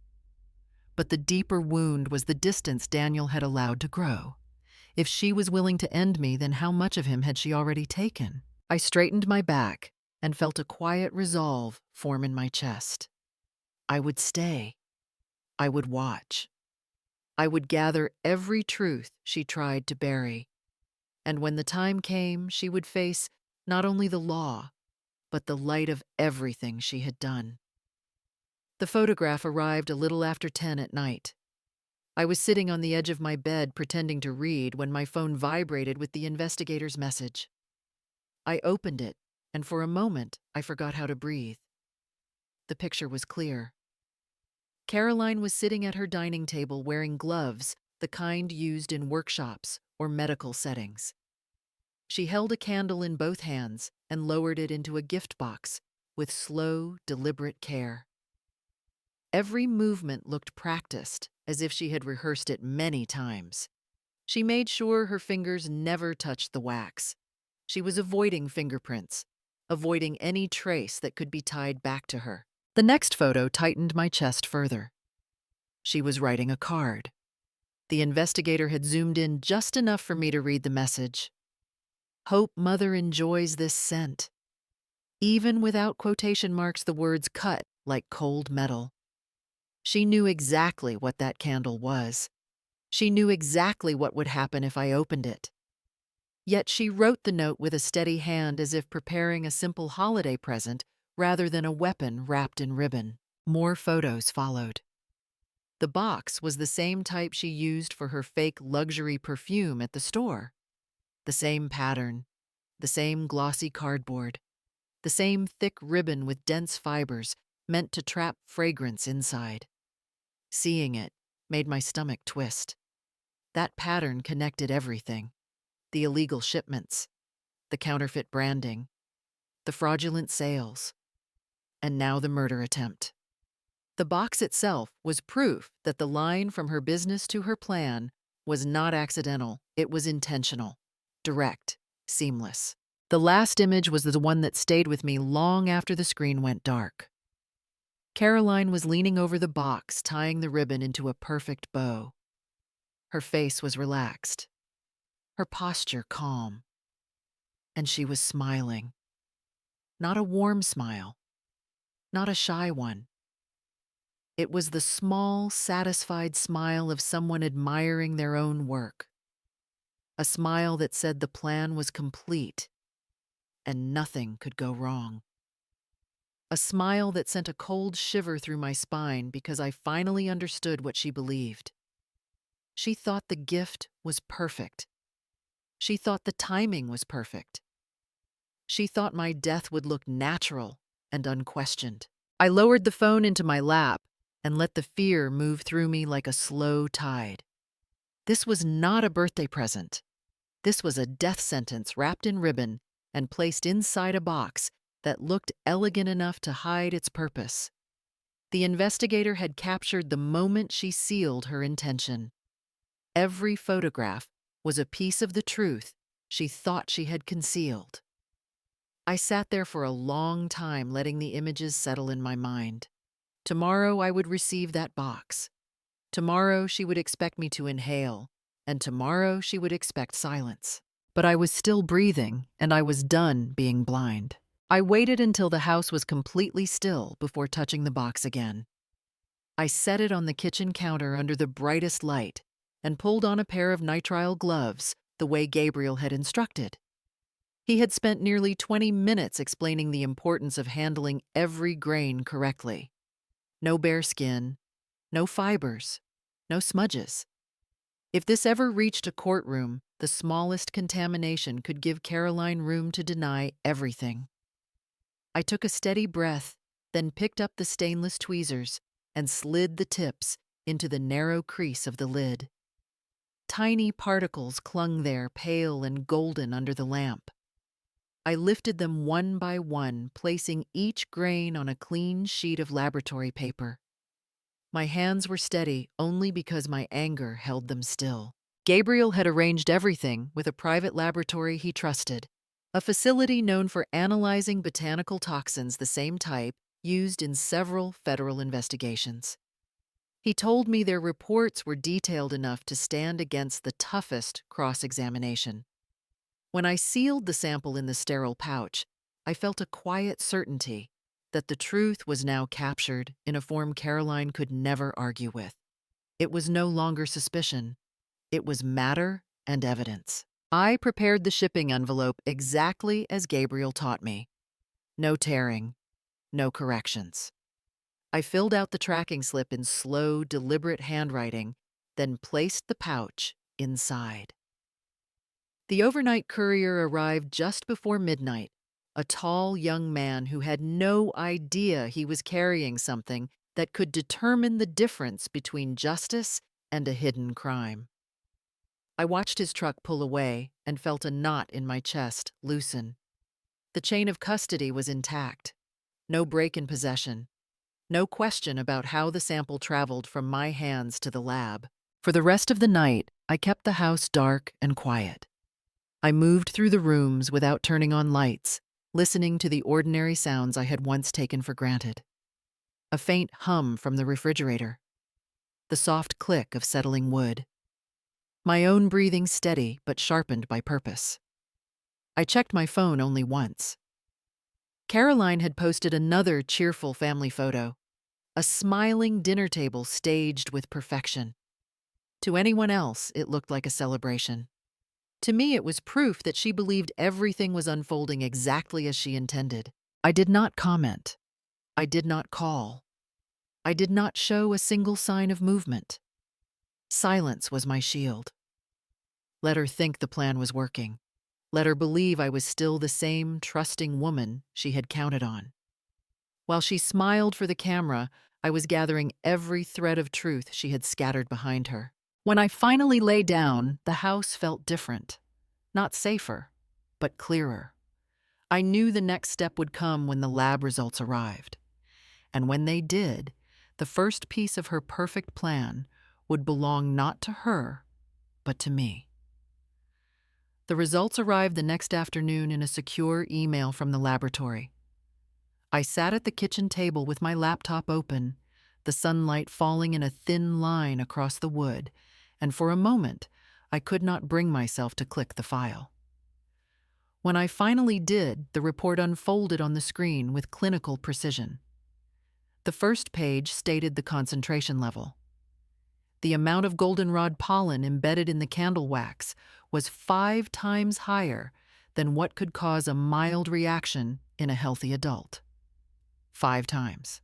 But the deeper wound was the distance Daniel had allowed to grow. If she was willing to end me, then how much of him had she already taken? I straightened my back and felt a quiet resolve form in my chest. I would stay. I would watch. I would gather every truth she tried to bury. And when the time came, she would face not only the law, but the light of everything she had done. The photograph arrived a little after 10 at night. I was sitting on the edge of my bed pretending to read when my phone vibrated with the investigator's message. I opened it, and for a moment, I forgot how to breathe. The picture was clear. Caroline was sitting at her dining table wearing gloves, the kind used in workshops or medical settings. She held a candle in both hands and lowered it into a gift box with slow, deliberate care. Every movement looked practiced, as if she had rehearsed it many times. She made sure her fingers never touched the wax. She was avoiding fingerprints, avoiding any trace that could be tied back to her. The next photo tightened my chest further. She was writing a card. The investigator had zoomed in just enough for me to read the message. Hope Mother enjoys this scent. Even without quotation marks, the words cut like cold metal. She knew exactly what that candle was. She knew exactly what would happen if I opened it. Yet she wrote the note with a steady hand, as if preparing a simple holiday present rather than a weapon wrapped in ribbon. More photos followed. The box was the same type she used for her fake luxury perfume at the store. The same pattern, the same glossy cardboard, the same thick ribbon with dense fibers meant to trap fragrance inside. Seeing it made my stomach twist. That pattern connected everything: the illegal shipments, the counterfeit branding, the fraudulent sales, and now the murder attempt. The box itself was proof that the line from her business to her plan was not accidental, it was intentional, direct, seamless. The last image was the one that stayed with me long after the screen went dark. Caroline was leaning over the box, tying the ribbon into a perfect bow. Her face was relaxed, her posture calm, and she was smiling. Not a warm smile, not a shy one. It was the small, satisfied smile of someone admiring their own work. A smile that said the plan was complete and nothing could go wrong. A smile that sent a cold shiver through my spine because I finally understood what she believed. She thought the gift was perfect. She thought the timing was perfect. She thought my death would look natural and unquestioned. I lowered the phone into my lap and let the fear move through me like a slow tide. This was not a birthday present. This was a death sentence wrapped in ribbon and placed inside a box that looked elegant enough to hide its purpose. The investigator had captured the moment she sealed her intention. Every photograph was a piece of the truth she thought she had concealed. I sat there for a long time, letting the images settle in my mind. Tomorrow I would receive that box. Tomorrow she would expect me to inhale, and tomorrow she would expect silence. But I was still breathing, and I was done being blind. I waited until the house was completely still before touching the box again. I set it on the kitchen counter under the brightest light and pulled on a pair of nitrile gloves the way Gabriel had instructed. He had spent nearly 20 minutes explaining the importance of handling every grain correctly. No bare skin, no fibers, no smudges. If this ever reached a courtroom, the smallest contamination could give Caroline room to deny everything. I took a steady breath, then picked up the stainless tweezers and slid the tips into the narrow crease of the lid. Tiny particles clung there, pale and golden under the lamp. I lifted them one by one, placing each grain on a clean sheet of laboratory paper. My hands were steady only because my anger held them still. Gabriel had arranged everything with a private laboratory he trusted, a facility known for analyzing botanical toxins the same type used in several federal investigations. He told me their reports were detailed enough to stand against the toughest cross-examination. When I sealed the sample in the sterile pouch, I felt a quiet certainty that the truth was now captured in a form Caroline could never argue with. It was no longer suspicion. It was matter and evidence. I prepared the shipping envelope exactly as Gabriel taught me. No tearing, no corrections. I filled out the tracking slip in slow, deliberate handwriting, then placed the pouch inside. The overnight courier arrived just before midnight, a tall young man who had no idea he was carrying something that could determine the difference between justice and a hidden crime. I watched his truck pull away and felt a knot in my chest loosen. The chain of custody was intact. No break in possession. No question about how the sample traveled from my hands to the lab. For the rest of the night, I kept the house dark and quiet. I moved through the rooms without turning on lights, listening to the ordinary sounds I had once taken for granted. A faint hum from the refrigerator, the soft click of settling wood. My own breathing steady but sharpened by purpose. I checked my phone only once. Caroline had posted another cheerful family photo, a smiling dinner table staged with perfection. To anyone else, it looked like a celebration. To me, it was proof that she believed everything was unfolding exactly as she intended. I did not comment. I did not call. I did not show a single sign of movement. Silence was my shield. Let her think the plan was working. Let her believe I was still the same trusting woman she had counted on. While she smiled for the camera, I was gathering every thread of truth she had scattered behind her. When I finally lay down, the house felt different. Not safer, but clearer. I knew the next step would come when the lab results arrived. And when they did, the first piece of her perfect plan would belong not to her, but to me. The results arrived the next afternoon in a secure email from the laboratory. I sat at the kitchen table with my laptop open, the sunlight falling in a thin line across the wood, and for a moment, I could not bring myself to click the file. When I finally did, the report unfolded on the screen with clinical precision. The first page stated the concentration level. The amount of goldenrod pollen embedded in the candle wax was 5 times higher than what could cause a mild reaction in a healthy adult. 5 times.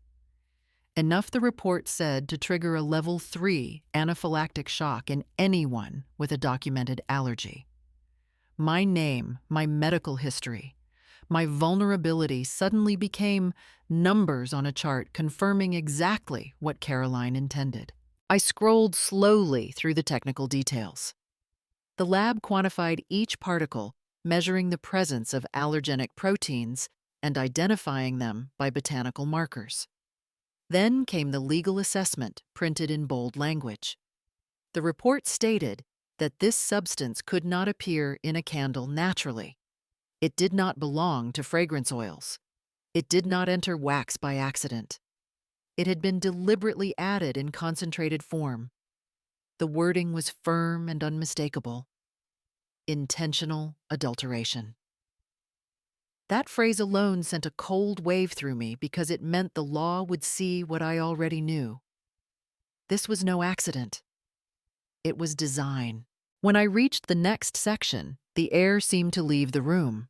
Enough, the report said, to trigger a level 3 anaphylactic shock in anyone with a documented allergy. My name, my medical history, my vulnerability suddenly became numbers on a chart confirming exactly what Caroline intended. I scrolled slowly through the technical details. The lab quantified each particle, measuring the presence of allergenic proteins and identifying them by botanical markers. Then came the legal assessment, printed in bold language. The report stated that this substance could not appear in a candle naturally. It did not belong to fragrance oils. It did not enter wax by accident. It had been deliberately added in concentrated form. The wording was firm and unmistakable. Intentional adulteration. That phrase alone sent a cold wave through me because it meant the law would see what I already knew. This was no accident. It was design. When I reached the next section, the air seemed to leave the room.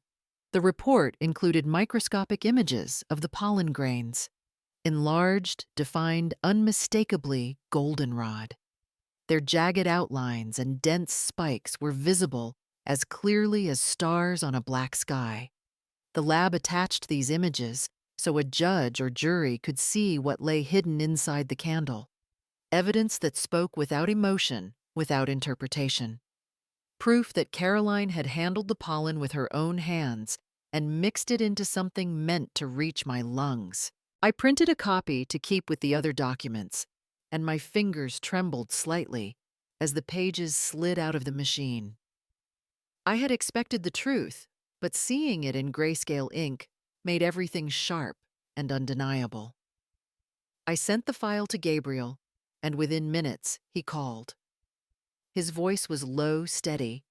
The report included microscopic images of the pollen grains, enlarged, defined, unmistakably goldenrod. Their jagged outlines and dense spikes were visible as clearly as stars on a black sky. The lab attached these images so a judge or jury could see what lay hidden inside the candle. Evidence that spoke without emotion, without interpretation. Proof that Caroline had handled the pollen with her own hands and mixed it into something meant to reach my lungs. I printed a copy to keep with the other documents, and my fingers trembled slightly as the pages slid out of the machine. I had expected the truth, but seeing it in grayscale ink made everything sharp and undeniable. I sent the file to Gabriel, and within minutes he called. His voice was low, steady,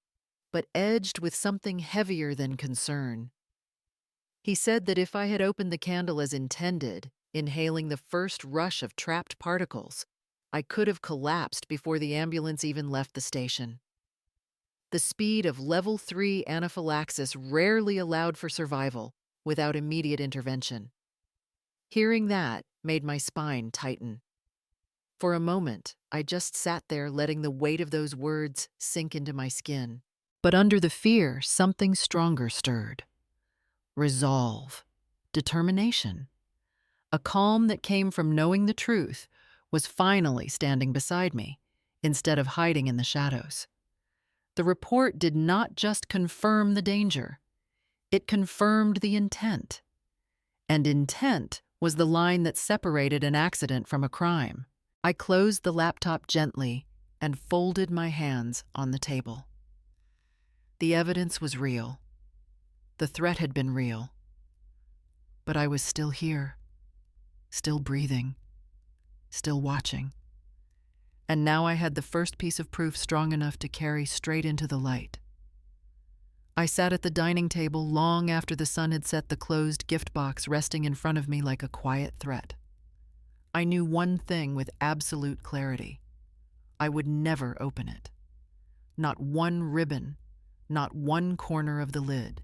but edged with something heavier than concern. He said that if I had opened the candle as intended, inhaling the first rush of trapped particles, I could have collapsed before the ambulance even left the station. The speed of level 3 anaphylaxis rarely allowed for survival without immediate intervention. Hearing that made my spine tighten. For a moment, I just sat there letting the weight of those words sink into my skin. But under the fear, something stronger stirred. Resolve. Determination. A calm that came from knowing the truth was finally standing beside me, instead of hiding in the shadows. The report did not just confirm the danger, it confirmed the intent. And intent was the line that separated an accident from a crime. I closed the laptop gently, and folded my hands on the table. The evidence was real. The threat had been real. But I was still here, still breathing, still watching. And now I had the first piece of proof strong enough to carry straight into the light. I sat at the dining table long after the sun had set, the closed gift box resting in front of me like a quiet threat. I knew one thing with absolute clarity. I would never open it. Not one ribbon, not one corner of the lid.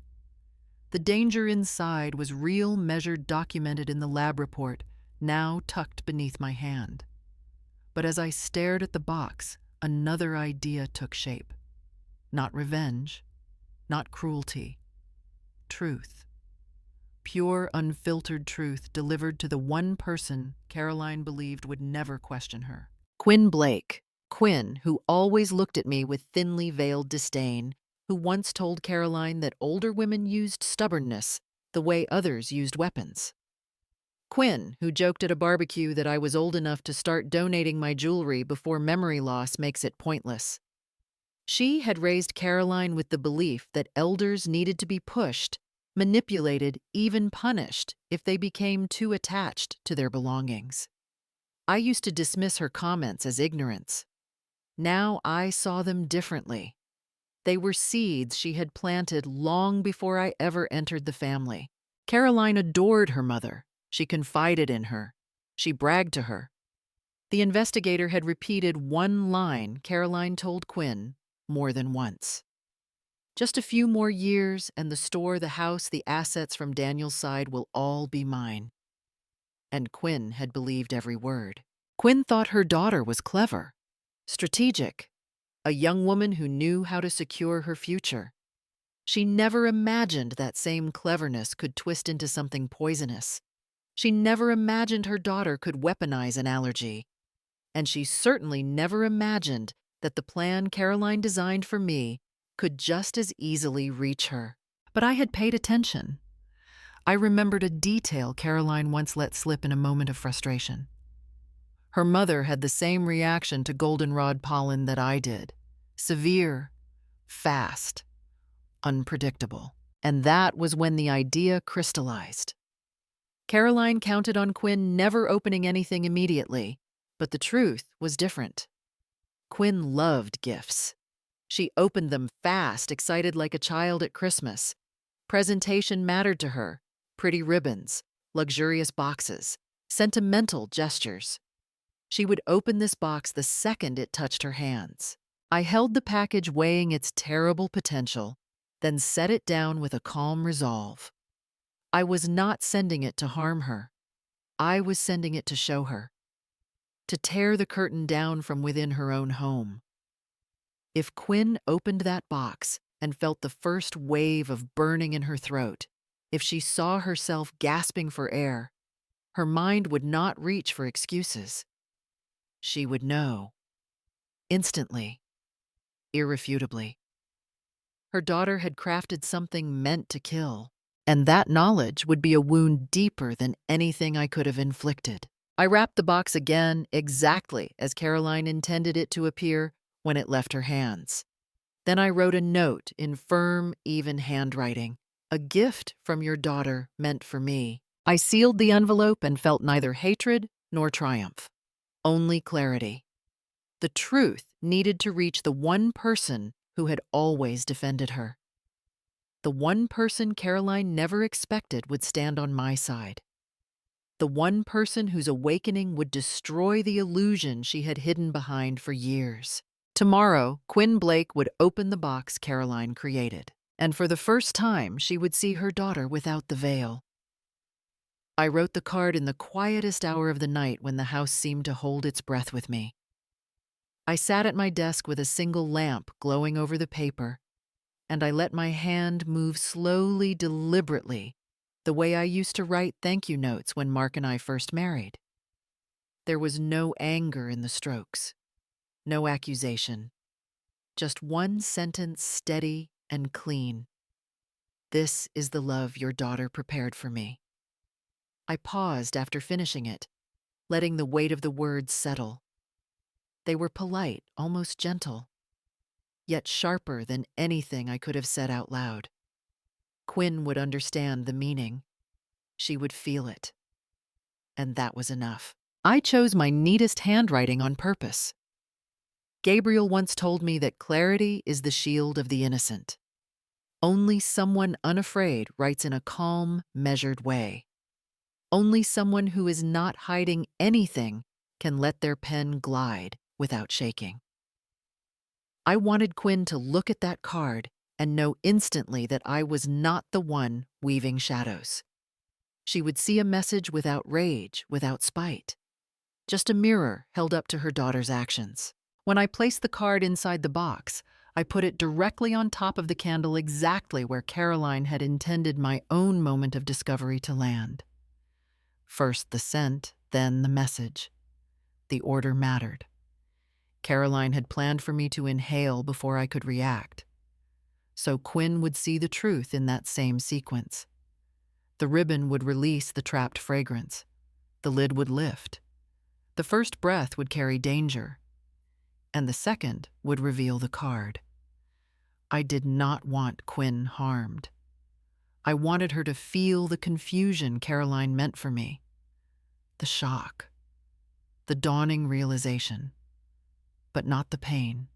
The danger inside was real, measured, documented in the lab report, now tucked beneath my hand. But as I stared at the box, another idea took shape. Not revenge, not cruelty. Truth. Pure, unfiltered truth delivered to the one person Caroline believed would never question her. Quinn Blake. Quinn, who always looked at me with thinly veiled disdain, who once told Caroline that older women used stubbornness the way others used weapons. Quinn, who joked at a barbecue that I was old enough to start donating my jewelry before memory loss makes it pointless. She had raised Caroline with the belief that elders needed to be pushed, manipulated, even punished if they became too attached to their belongings. I used to dismiss her comments as ignorance. Now I saw them differently. They were seeds she had planted long before I ever entered the family. Caroline adored her mother. She confided in her. She bragged to her. The investigator had repeated one line Caroline told Quinn more than once. Just a few more years, and the store, the house, the assets from Daniel's side will all be mine. And Quinn had believed every word. Quinn thought her daughter was clever, strategic, a young woman who knew how to secure her future. She never imagined that same cleverness could twist into something poisonous. She never imagined her daughter could weaponize an allergy. And she certainly never imagined that the plan Caroline designed for me could just as easily reach her. But I had paid attention. I remembered a detail Caroline once let slip in a moment of frustration. Her mother had the same reaction to goldenrod pollen that I did. Severe, fast, unpredictable. And that was when the idea crystallized. Caroline counted on Quinn never opening anything immediately, but the truth was different. Quinn loved gifts. She opened them fast, excited like a child at Christmas. Presentation mattered to her. Pretty ribbons, luxurious boxes, sentimental gestures. She would open this box the second it touched her hands. I held the package, weighing its terrible potential, then set it down with a calm resolve. I was not sending it to harm her. I was sending it to show her, to tear the curtain down from within her own home. If Quinn opened that box and felt the first wave of burning in her throat, if she saw herself gasping for air, her mind would not reach for excuses. She would know. Instantly. Irrefutably. Her daughter had crafted something meant to kill, and that knowledge would be a wound deeper than anything I could have inflicted. I wrapped the box again exactly as Caroline intended it to appear when it left her hands. Then I wrote a note in firm, even handwriting. A gift from your daughter meant for me. I sealed the envelope and felt neither hatred nor triumph, only clarity. The truth needed to reach the one person who had always defended her. The one person Caroline never expected would stand on my side. The one person whose awakening would destroy the illusion she had hidden behind for years. Tomorrow, Quinn Blake would open the box Caroline created, and for the first time, she would see her daughter without the veil. I wrote the card in the quietest hour of the night when the house seemed to hold its breath with me. I sat at my desk with a single lamp glowing over the paper, and I let my hand move slowly, deliberately, the way I used to write thank you notes when Mark and I first married. There was no anger in the strokes, no accusation, just one sentence, steady and clean. This is the love your daughter prepared for me. I paused after finishing it, letting the weight of the words settle. They were polite, almost gentle, yet sharper than anything I could have said out loud. Quinn would understand the meaning. She would feel it. And that was enough. I chose my neatest handwriting on purpose. Gabriel once told me that clarity is the shield of the innocent. Only someone unafraid writes in a calm, measured way. Only someone who is not hiding anything can let their pen glide without shaking. I wanted Quinn to look at that card and know instantly that I was not the one weaving shadows. She would see a message without rage, without spite. Just a mirror held up to her daughter's actions. When I placed the card inside the box, I put it directly on top of the candle exactly where Caroline had intended my own moment of discovery to land. First the scent, then the message. The order mattered. Caroline had planned for me to inhale before I could react. So Quinn would see the truth in that same sequence. The ribbon would release the trapped fragrance. The lid would lift. The first breath would carry danger, and the second would reveal the card. I did not want Quinn harmed. I wanted her to feel the confusion Caroline meant for me, the shock, the dawning realization, but not the pain,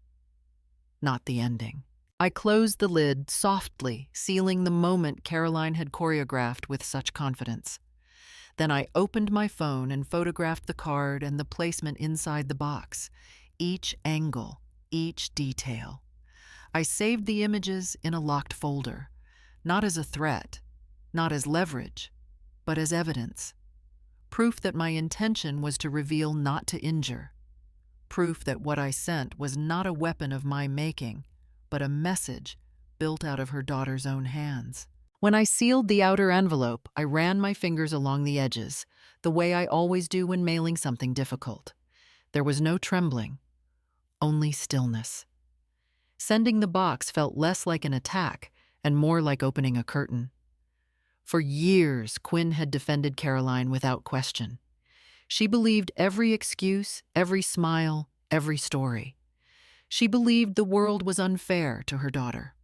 not the ending. I closed the lid softly, sealing the moment Caroline had choreographed with such confidence. Then I opened my phone and photographed the card and the placement inside the box, each angle, each detail. I saved the images in a locked folder, not as a threat, not as leverage, but as evidence. Proof that my intention was to reveal, not to injure. Proof that what I sent was not a weapon of my making, but a message built out of her daughter's own hands. When I sealed the outer envelope, I ran my fingers along the edges, the way I always do when mailing something difficult. There was no trembling, only stillness. Sending the box felt less like an attack and more like opening a curtain. For years, Quinn had defended Caroline without question. She believed every excuse, every smile, every story. She believed the world was unfair to her daughter.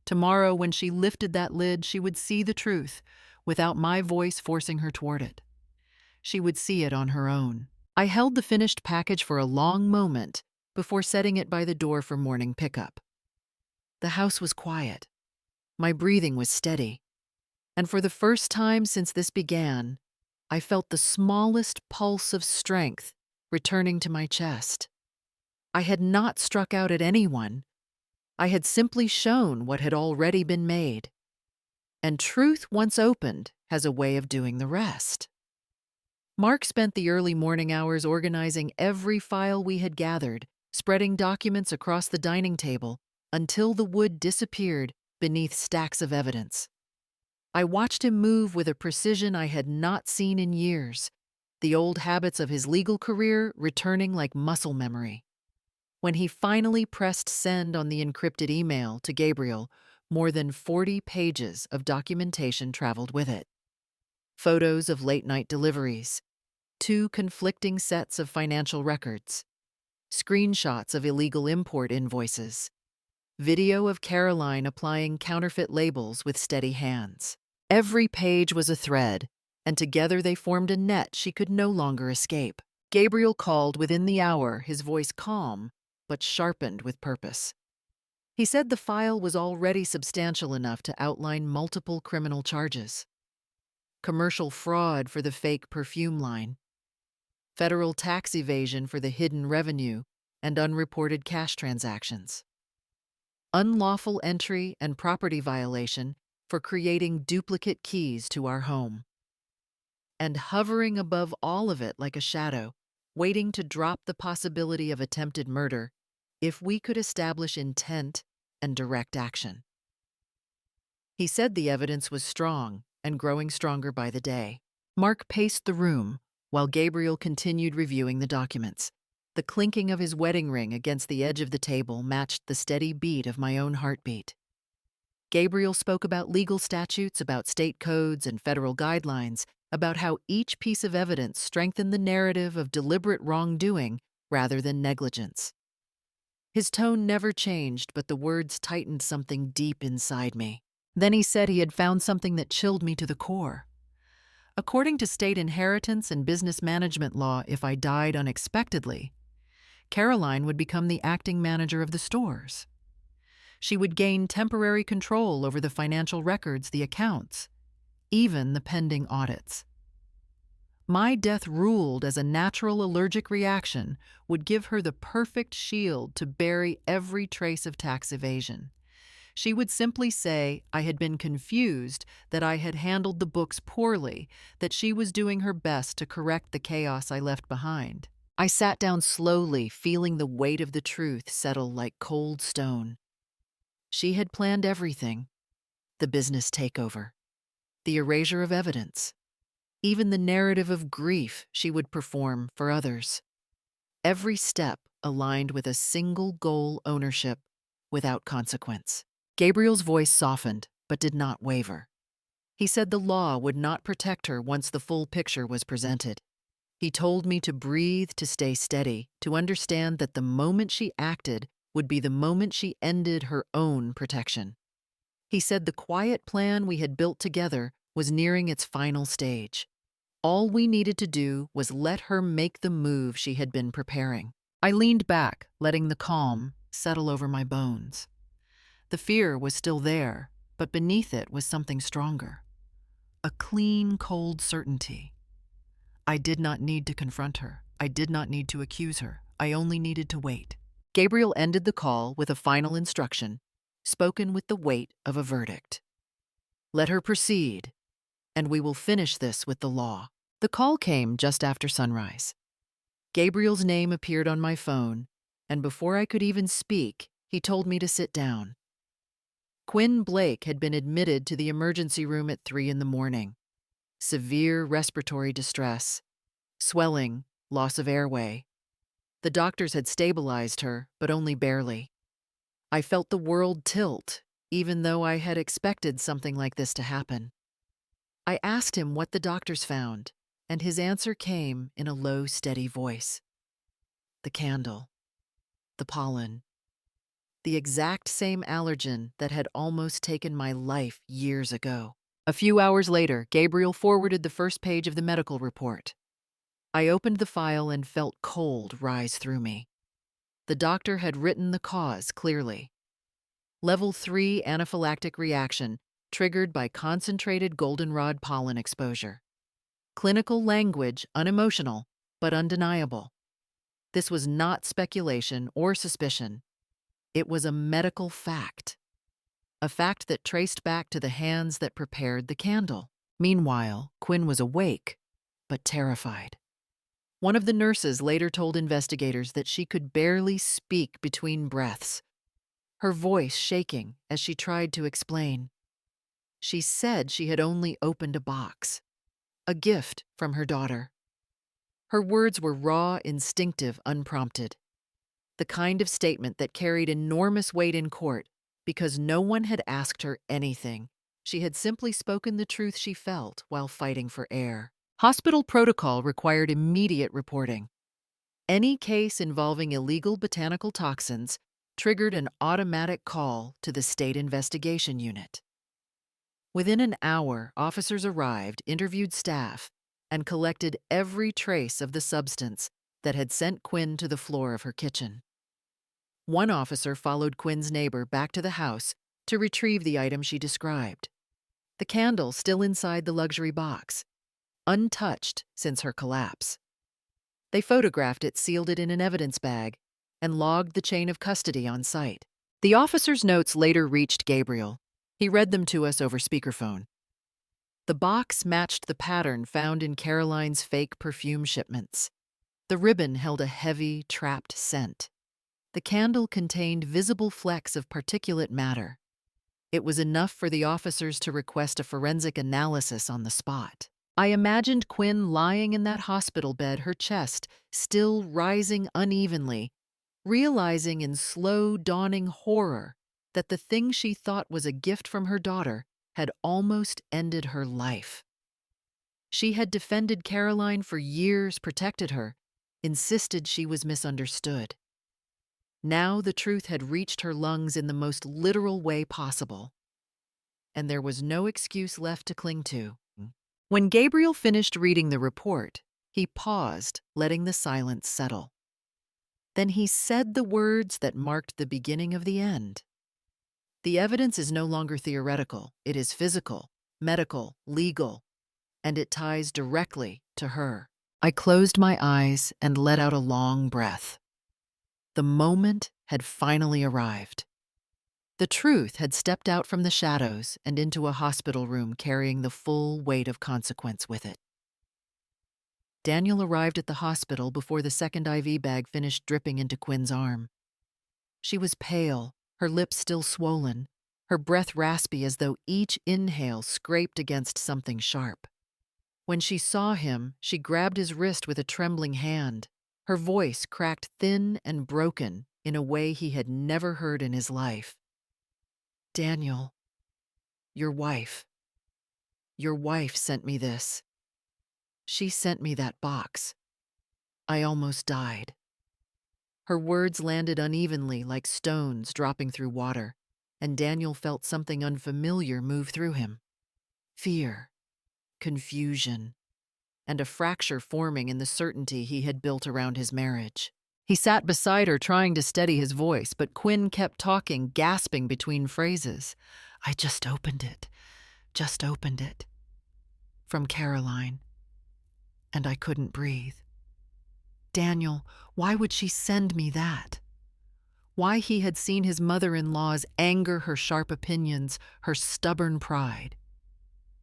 Tomorrow, when she lifted that lid, she would see the truth, without my voice forcing her toward it. She would see it on her own. I held the finished package for a long moment before setting it by the door for morning pickup. The house was quiet. My breathing was steady. And for the first time since this began, I felt the smallest pulse of strength returning to my chest. I had not struck out at anyone. I had simply shown what had already been made. And truth, once opened, has a way of doing the rest. Mark spent the early morning hours organizing every file we had gathered, spreading documents across the dining table until the wood disappeared beneath stacks of evidence. I watched him move with a precision I had not seen in years, the old habits of his legal career returning like muscle memory. When he finally pressed send on the encrypted email to Gabriel, more than 40 pages of documentation traveled with it. Photos of late-night deliveries, 2 conflicting sets of financial records, screenshots of illegal import invoices, video of Caroline applying counterfeit labels with steady hands. Every page was a thread, and together they formed a net she could no longer escape. Gabriel called within the hour, his voice calm, but sharpened with purpose. He said the file was already substantial enough to outline multiple criminal charges. Commercial fraud for the fake perfume line, federal tax evasion for the hidden revenue and unreported cash transactions, unlawful entry and property violation for creating duplicate keys to our home. And hovering above all of it like a shadow, waiting to drop the possibility of attempted murder, if we could establish intent and direct action. He said the evidence was strong and growing stronger by the day. Mark paced the room while Gabriel continued reviewing the documents. The clinking of his wedding ring against the edge of the table matched the steady beat of my own heartbeat. Gabriel spoke about legal statutes, about state codes and federal guidelines, about how each piece of evidence strengthened the narrative of deliberate wrongdoing rather than negligence. His tone never changed, but the words tightened something deep inside me. Then he said he had found something that chilled me to the core. According to state inheritance and business management law, if I died unexpectedly, Caroline would become the acting manager of the stores. She would gain temporary control over the financial records, the accounts, even the pending audits. My death, ruled as a natural allergic reaction, would give her the perfect shield to bury every trace of tax evasion. She would simply say I had been confused, that I had handled the books poorly, that she was doing her best to correct the chaos I left behind. I sat down slowly, feeling the weight of the truth settle like cold stone. She had planned everything: the business takeover, the erasure of evidence, even the narrative of grief she would perform for others. Every step aligned with a single goal: ownership without consequence. Gabriel's voice softened, but did not waver. He said the law would not protect her once the full picture was presented. He told me to breathe, to stay steady, to understand that the moment she acted would be the moment she ended her own protection. He said the quiet plan we had built together was nearing its final stage. All we needed to do was let her make the move she had been preparing. I leaned back, letting the calm settle over my bones. The fear was still there, but beneath it was something stronger. A clean, cold certainty. I did not need to confront her. I did not need to accuse her. I only needed to wait. Gabriel ended the call with a final instruction, spoken with the weight of a verdict. Let her proceed, and we will finish this with the law. The call came just after sunrise. Gabriel's name appeared on my phone, and before I could even speak, he told me to sit down. Quinn Blake had been admitted to the emergency room at 3 a.m. Severe respiratory distress, swelling, loss of airway. The doctors had stabilized her, but only barely. I felt the world tilt, even though I had expected something like this to happen. I asked him what the doctors found, and his answer came in a low, steady voice. The candle. The pollen. The exact same allergen that had almost taken my life years ago. A few hours later, Gabriel forwarded the first page of the medical report. I opened the file and felt cold rise through me. The doctor had written the cause clearly. Level 3 anaphylactic reaction triggered by concentrated goldenrod pollen exposure. Clinical language unemotional, but undeniable. This was not speculation or suspicion. It was a medical fact. A fact that traced back to the hands that prepared the candle. Meanwhile, Quinn was awake, but terrified. One of the nurses later told investigators that she could barely speak between breaths, her voice shaking as she tried to explain. She said she had only opened a box, a gift from her daughter. Her words were raw, instinctive, unprompted. The kind of statement that carried enormous weight in court because no one had asked her anything. She had simply spoken the truth she felt while fighting for air. Hospital protocol required immediate reporting. Any case involving illegal botanical toxins triggered an automatic call to the State Investigation Unit. Within an hour, officers arrived, interviewed staff, and collected every trace of the substance that had sent Quinn to the floor of her kitchen. One officer followed Quinn's neighbor back to the house to retrieve the item she described. The candle still inside the luxury box, untouched since her collapse. They photographed it, sealed it in an evidence bag, and logged the chain of custody on site. The officer's notes later reached Gabriel. He read them to us over speakerphone. The box matched the pattern found in Caroline's fake perfume shipments. The ribbon held a heavy, trapped scent. The candle contained visible flecks of particulate matter. It was enough for the officers to request a forensic analysis on the spot. I imagined Quinn lying in that hospital bed, her chest still rising unevenly, realizing in slow, dawning horror that the thing she thought was a gift from her daughter had almost ended her life. She had defended Caroline for years, protected her, insisted she was misunderstood. Now the truth had reached her lungs in the most literal way possible, and there was no excuse left to cling to. When Gabriel finished reading the report, he paused, letting the silence settle. Then he said the words that marked the beginning of the end. The evidence is no longer theoretical, it is physical, medical, legal, and it ties directly to her. I closed my eyes and let out a long breath. The moment had finally arrived. The truth had stepped out from the shadows and into a hospital room carrying the full weight of consequence with it. Daniel arrived at the hospital before the second IV bag finished dripping into Quinn's arm. She was pale, her lips still swollen, her breath raspy as though each inhale scraped against something sharp. When she saw him, she grabbed his wrist with a trembling hand. Her voice cracked thin and broken in a way he had never heard in his life. "Daniel, your wife. Your wife sent me this. She sent me that box. I almost died." Her words landed unevenly like stones dropping through water, and Daniel felt something unfamiliar move through him. Fear, confusion, and a fracture forming in the certainty he had built around his marriage. He sat beside her trying to steady his voice, but Quinn kept talking, gasping between phrases. "I just opened it. Just opened it. From Caroline. And I couldn't breathe. Daniel, why would she send me that?" Why he had seen his mother-in-law's anger, her sharp opinions, her stubborn pride.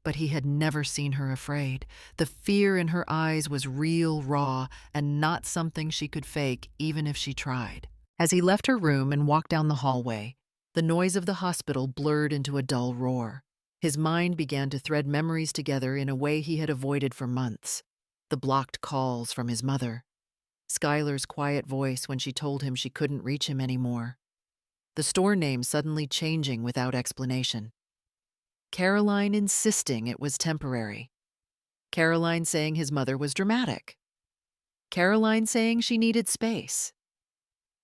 But he had never seen her afraid. The fear in her eyes was real, raw, and not something she could fake, even if she tried. As he left her room and walked down the hallway, the noise of the hospital blurred into a dull roar. His mind began to thread memories together in a way he had avoided for months. The blocked calls from his mother. Skylar's quiet voice when she told him she couldn't reach him anymore. The store name suddenly changing without explanation. Caroline insisting it was temporary. Caroline saying his mother was dramatic. Caroline saying she needed space.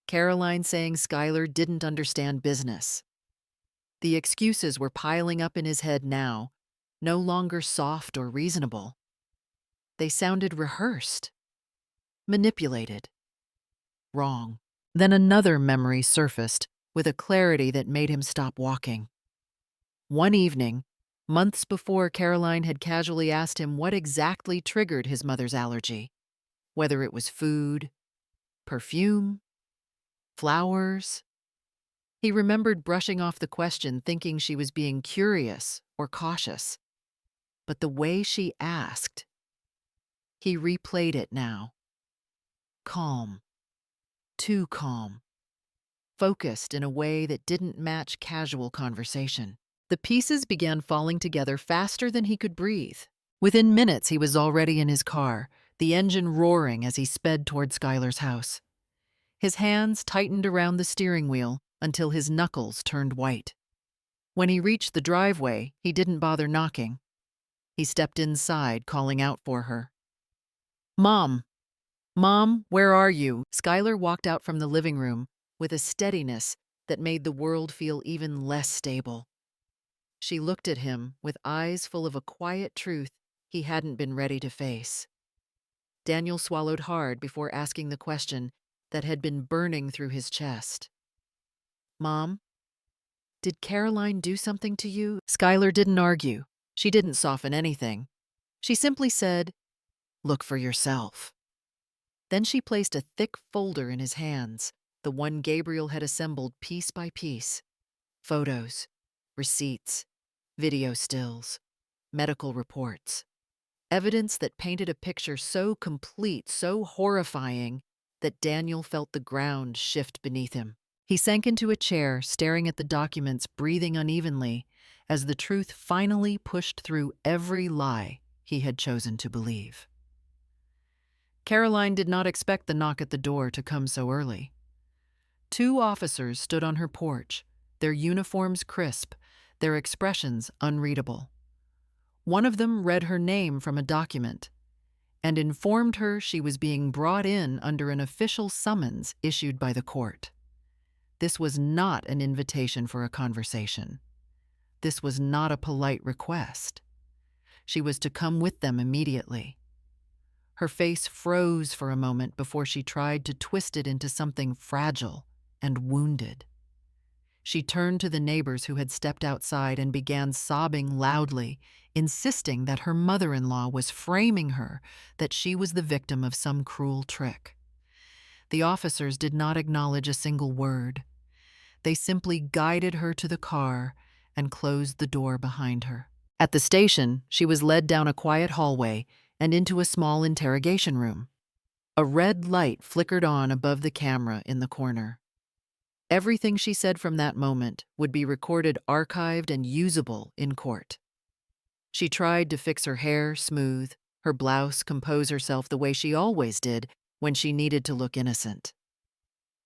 Caroline saying Skylar didn't understand business. The excuses were piling up in his head now, no longer soft or reasonable. They sounded rehearsed, manipulated, wrong. Then another memory surfaced with a clarity that made him stop walking. One evening, months before, Caroline had casually asked him what exactly triggered his mother's allergy. Whether it was food, perfume, flowers. He remembered brushing off the question, thinking she was being curious or cautious. But the way she asked, he replayed it now. Calm. Too calm. Focused in a way that didn't match casual conversation. The pieces began falling together faster than he could breathe. Within minutes, he was already in his car, the engine roaring as he sped toward Skylar's house. His hands tightened around the steering wheel until his knuckles turned white. When he reached the driveway, he didn't bother knocking. He stepped inside, calling out for her. "Mom! Mom, where are you?" Skylar walked out from the living room with a steadiness that made the world feel even less stable. She looked at him with eyes full of a quiet truth he hadn't been ready to face. Daniel swallowed hard before asking the question that had been burning through his chest. "Mom, did Caroline do something to you?" Skylar didn't argue. She didn't soften anything. She simply said, "Look for yourself." Then she placed a thick folder in his hands, the one Gabriel had assembled piece by piece. Photos, receipts, video stills, medical reports. Evidence that painted a picture so complete, so horrifying, that Daniel felt the ground shift beneath him. He sank into a chair, staring at the documents, breathing unevenly, as the truth finally pushed through every lie he had chosen to believe. Caroline did not expect the knock at the door to come so early. 2 officers stood on her porch, their uniforms crisp, their expressions unreadable. One of them read her name from a document, and informed her she was being brought in under an official summons issued by the court. This was not an invitation for a conversation. This was not a polite request. She was to come with them immediately. Her face froze for a moment before she tried to twist it into something fragile and wounded. She turned to the neighbors who had stepped outside and began sobbing loudly, insisting that her mother-in-law was framing her, that she was the victim of some cruel trick. The officers did not acknowledge a single word. They simply guided her to the car and closed the door behind her. At the station, she was led down a quiet hallway and into a small interrogation room. A red light flickered on above the camera in the corner. Everything she said from that moment would be recorded, archived, and usable in court. She tried to fix her hair smooth, her blouse, compose herself the way she always did when she needed to look innocent.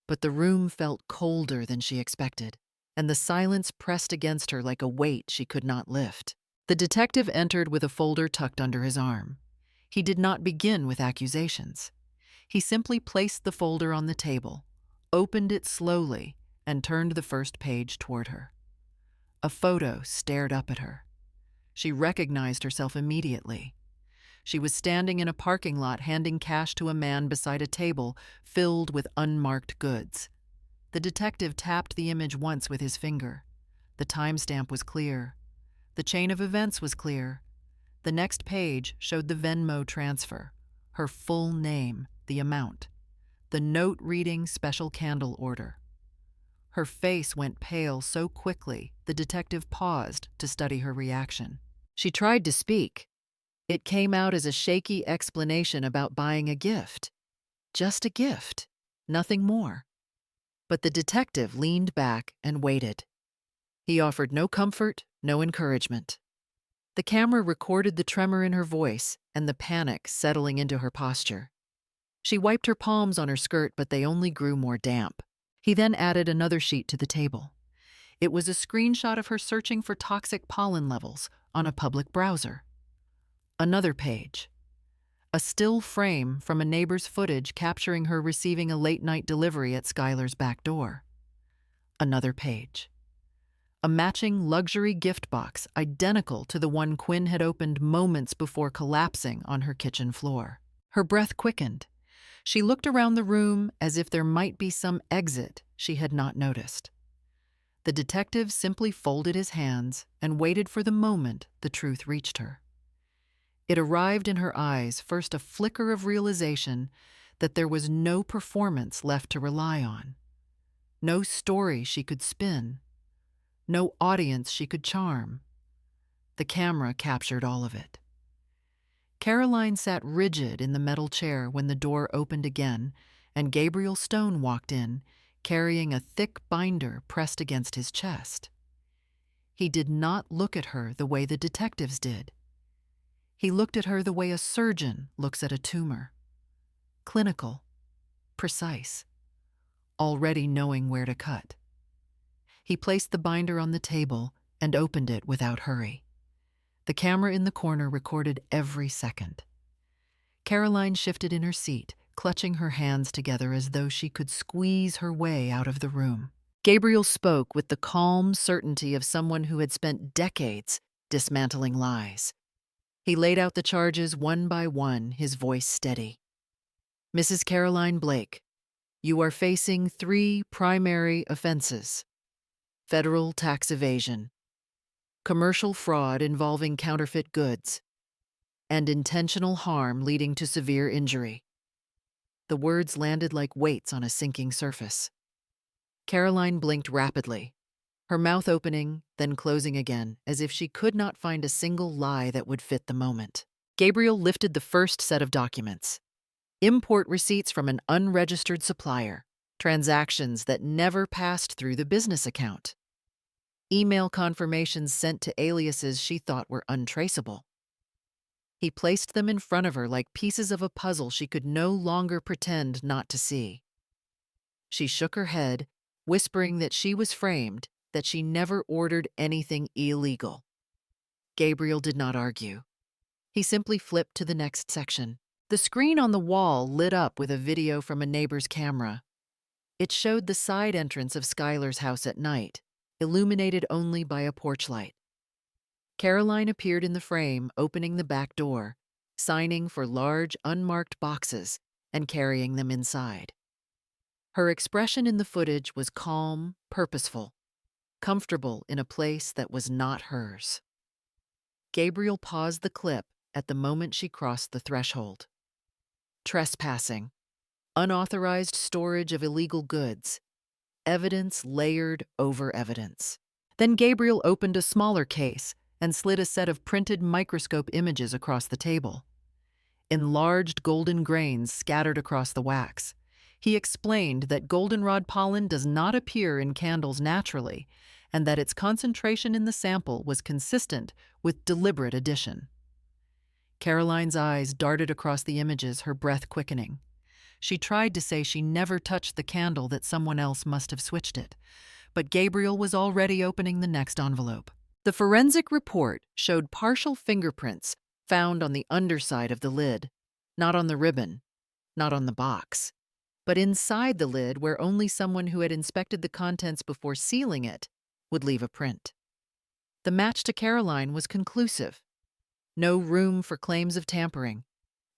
But the room felt colder than she expected, and the silence pressed against her like a weight she could not lift. The detective entered with a folder tucked under his arm. He did not begin with accusations. He simply placed the folder on the table, opened it slowly, and turned the first page toward her. A photo stared up at her. She recognized herself immediately. She was standing in a parking lot handing cash to a man beside a table filled with unmarked goods. The detective tapped the image once with his finger. The timestamp was clear. The chain of events was clear. The next page showed the Venmo transfer, her full name, the amount. The note reading special candle order. Her face went pale so quickly, the detective paused to study her reaction. She tried to speak. It came out as a shaky explanation about buying a gift. Just a gift, nothing more. But the detective leaned back and waited. He offered no comfort, no encouragement. The camera recorded the tremor in her voice and the panic settling into her posture. She wiped her palms on her skirt, but they only grew more damp. He then added another sheet to the table. It was a screenshot of her searching for toxic pollen levels on a public browser. Another page. A still frame from a neighbor's footage capturing her receiving a late-night delivery at Skylar's back door. Another page. A matching luxury gift box identical to the one Quinn had opened moments before collapsing on her kitchen floor. Her breath quickened. She looked around the room as if there might be some exit she had not noticed. The detective simply folded his hands and waited for the moment the truth reached her. It arrived in her eyes, first a flicker of realization that there was no performance left to rely on, no story she could spin, no audience she could charm. The camera captured all of it. Caroline sat rigid in the metal chair when the door opened again, and Gabriel Stone walked in, carrying a thick binder pressed against his chest. He did not look at her the way the detectives did. He looked at her the way a surgeon looks at a tumor. Clinical, precise, already knowing where to cut. He placed the binder on the table and opened it without hurry. The camera in the corner recorded every second. Caroline shifted in her seat, clutching her hands together as though she could squeeze her way out of the room. Gabriel spoke with the calm certainty of someone who had spent decades dismantling lies. He laid out the charges one by one, his voice steady. Mrs. Caroline Blake, you are facing 3 primary offenses: federal tax evasion, commercial fraud involving counterfeit goods, and intentional harm leading to severe injury. The words landed like weights on a sinking surface. Caroline blinked rapidly, her mouth opening, then closing again, as if she could not find a single lie that would fit the moment. Gabriel lifted the first set of documents. Import receipts from an unregistered supplier, transactions that never passed through the business account. Email confirmations sent to aliases she thought were untraceable. He placed them in front of her like pieces of a puzzle she could no longer pretend not to see. She shook her head, whispering that she was framed, that she never ordered anything illegal. Gabriel did not argue. He simply flipped to the next section. The screen on the wall lit up with a video from a neighbor's camera. It showed the side entrance of Skylar's house at night, illuminated only by a porch light. Caroline appeared in the frame, opening the back door, signing for large, unmarked boxes and carrying them inside. Her expression in the footage was calm, purposeful, comfortable in a place that was not hers. Gabriel paused the clip at the moment she crossed the threshold. Trespassing, unauthorized storage of illegal goods, evidence layered over evidence. Then Gabriel opened a smaller case and slid a set of printed microscope images across the table. Enlarged golden grains scattered across the wax. He explained that goldenrod pollen does not appear in candles naturally, and that its concentration in the sample was consistent with deliberate addition. Caroline's eyes darted across the images, her breath quickening. She tried to say she never touched the candle, that someone else must have switched it, but Gabriel was already opening the next envelope. The forensic report showed partial fingerprints found on the underside of the lid, not on the ribbon, not on the box, but inside the lid where only someone who had inspected the contents before sealing it would leave a print. The match to Caroline was conclusive. No room for claims of tampering,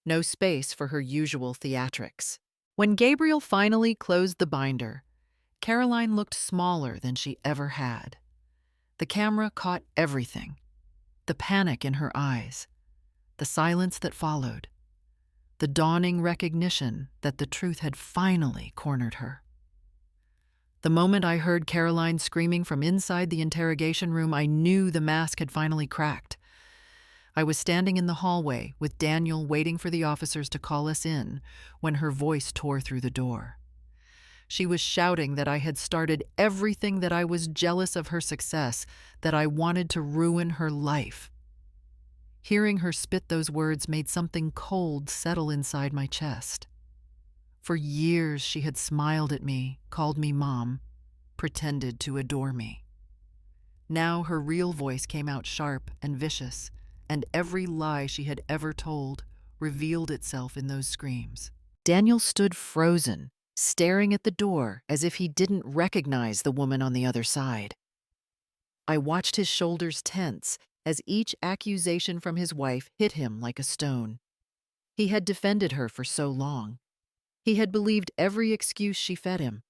no space for her usual theatrics. When Gabriel finally closed the binder, Caroline looked smaller than she ever had. The camera caught everything: the panic in her eyes, the silence that followed, the dawning recognition that the truth had finally cornered her. The moment I heard Caroline screaming from inside the interrogation room, I knew the mask had finally cracked. I was standing in the hallway with Daniel waiting for the officers to call us in when her voice tore through the door. She was shouting that I had started everything, that I was jealous of her success, that I wanted to ruin her life. Hearing her spit those words made something cold settle inside my chest. For years she had smiled at me, called me Mom, pretended to adore me. Now her real voice came out sharp and vicious, and every lie she had ever told revealed itself in those screams. Daniel stood frozen, staring at the door as if he didn't recognize the woman on the other side. I watched his shoulders tense as each accusation from his wife hit him like a stone. He had defended her for so long. He had believed every excuse she fed him.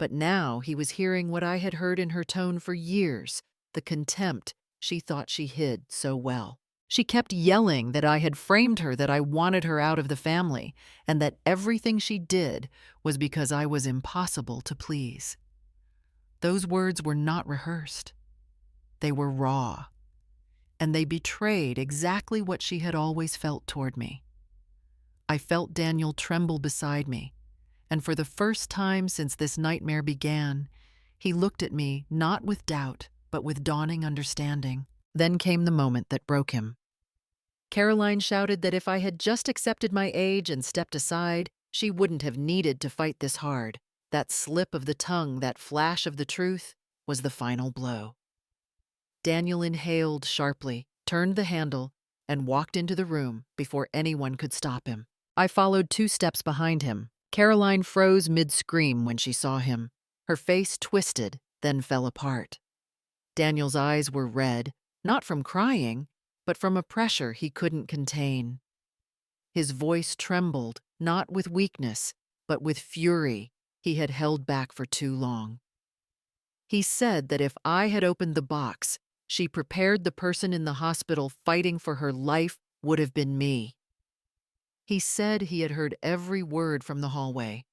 But now he was hearing what I had heard in her tone for years, the contempt she thought she hid so well. She kept yelling that I had framed her, that I wanted her out of the family, and that everything she did was because I was impossible to please. Those words were not rehearsed. They were raw, and they betrayed exactly what she had always felt toward me. I felt Daniel tremble beside me, and for the first time since this nightmare began, he looked at me not with doubt, but with dawning understanding. Then came the moment that broke him. Caroline shouted that if I had just accepted my age and stepped aside, she wouldn't have needed to fight this hard. That slip of the tongue, that flash of the truth, was the final blow. Daniel inhaled sharply, turned the handle, and walked into the room before anyone could stop him. I followed 2 steps behind him. Caroline froze mid-scream when she saw him. Her face twisted, then fell apart. Daniel's eyes were red, not from crying, but from a pressure he couldn't contain. His voice trembled, not with weakness, but with fury he had held back for too long. He said that if I had opened the box she prepared, the person in the hospital fighting for her life would have been me. He said he had heard every word from the hallway.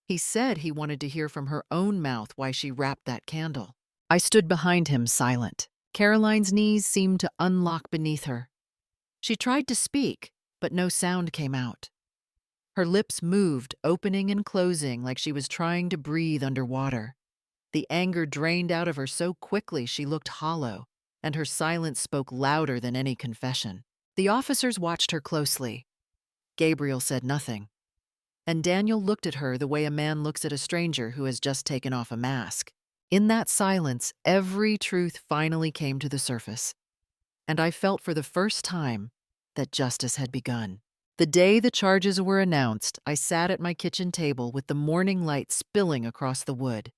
He said he wanted to hear from her own mouth why she wrapped that candle. I stood behind him, silent. Caroline's knees seemed to unlock beneath her. She tried to speak, but no sound came out. Her lips moved, opening and closing like she was trying to breathe underwater. The anger drained out of her so quickly she looked hollow, and her silence spoke louder than any confession. The officers watched her closely. Gabriel said nothing, and Daniel looked at her the way a man looks at a stranger who has just taken off a mask. In that silence, every truth finally came to the surface, and I felt for the first time that justice had begun. The day the charges were announced, I sat at my kitchen table with the morning light spilling across the wood.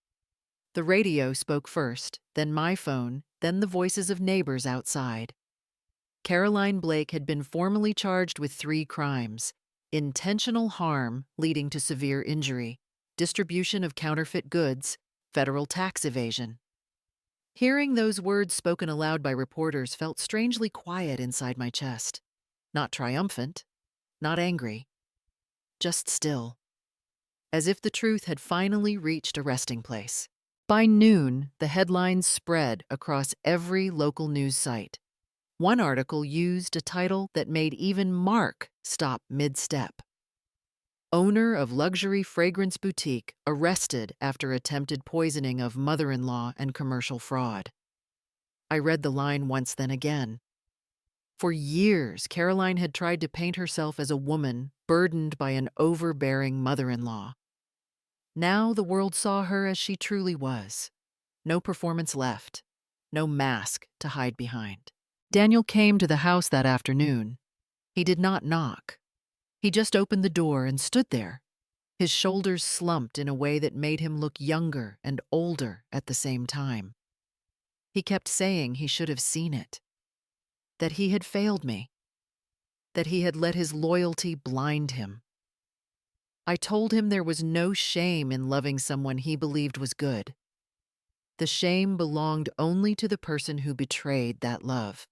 The radio spoke first, then my phone, then the voices of neighbors outside. Caroline Blake had been formally charged with 3 crimes: intentional harm leading to severe injury, distribution of counterfeit goods, federal tax evasion. Hearing those words spoken aloud by reporters felt strangely quiet inside my chest. Not triumphant, not angry, just still, as if the truth had finally reached a resting place. By noon, the headlines spread across every local news site. One article used a title that made even Mark stop mid-step. Owner of luxury fragrance boutique arrested after attempted poisoning of mother-in-law and commercial fraud. I read the line once, then again. For years, Caroline had tried to paint herself as a woman burdened by an overbearing mother-in-law. Now the world saw her as she truly was. No performance left, no mask to hide behind. Daniel came to the house that afternoon. He did not knock. He just opened the door and stood there. His shoulders slumped in a way that made him look younger and older at the same time. He kept saying he should have seen it, that he had failed me, that he had let his loyalty blind him. I told him there was no shame in loving someone he believed was good. The shame belonged only to the person who betrayed that love.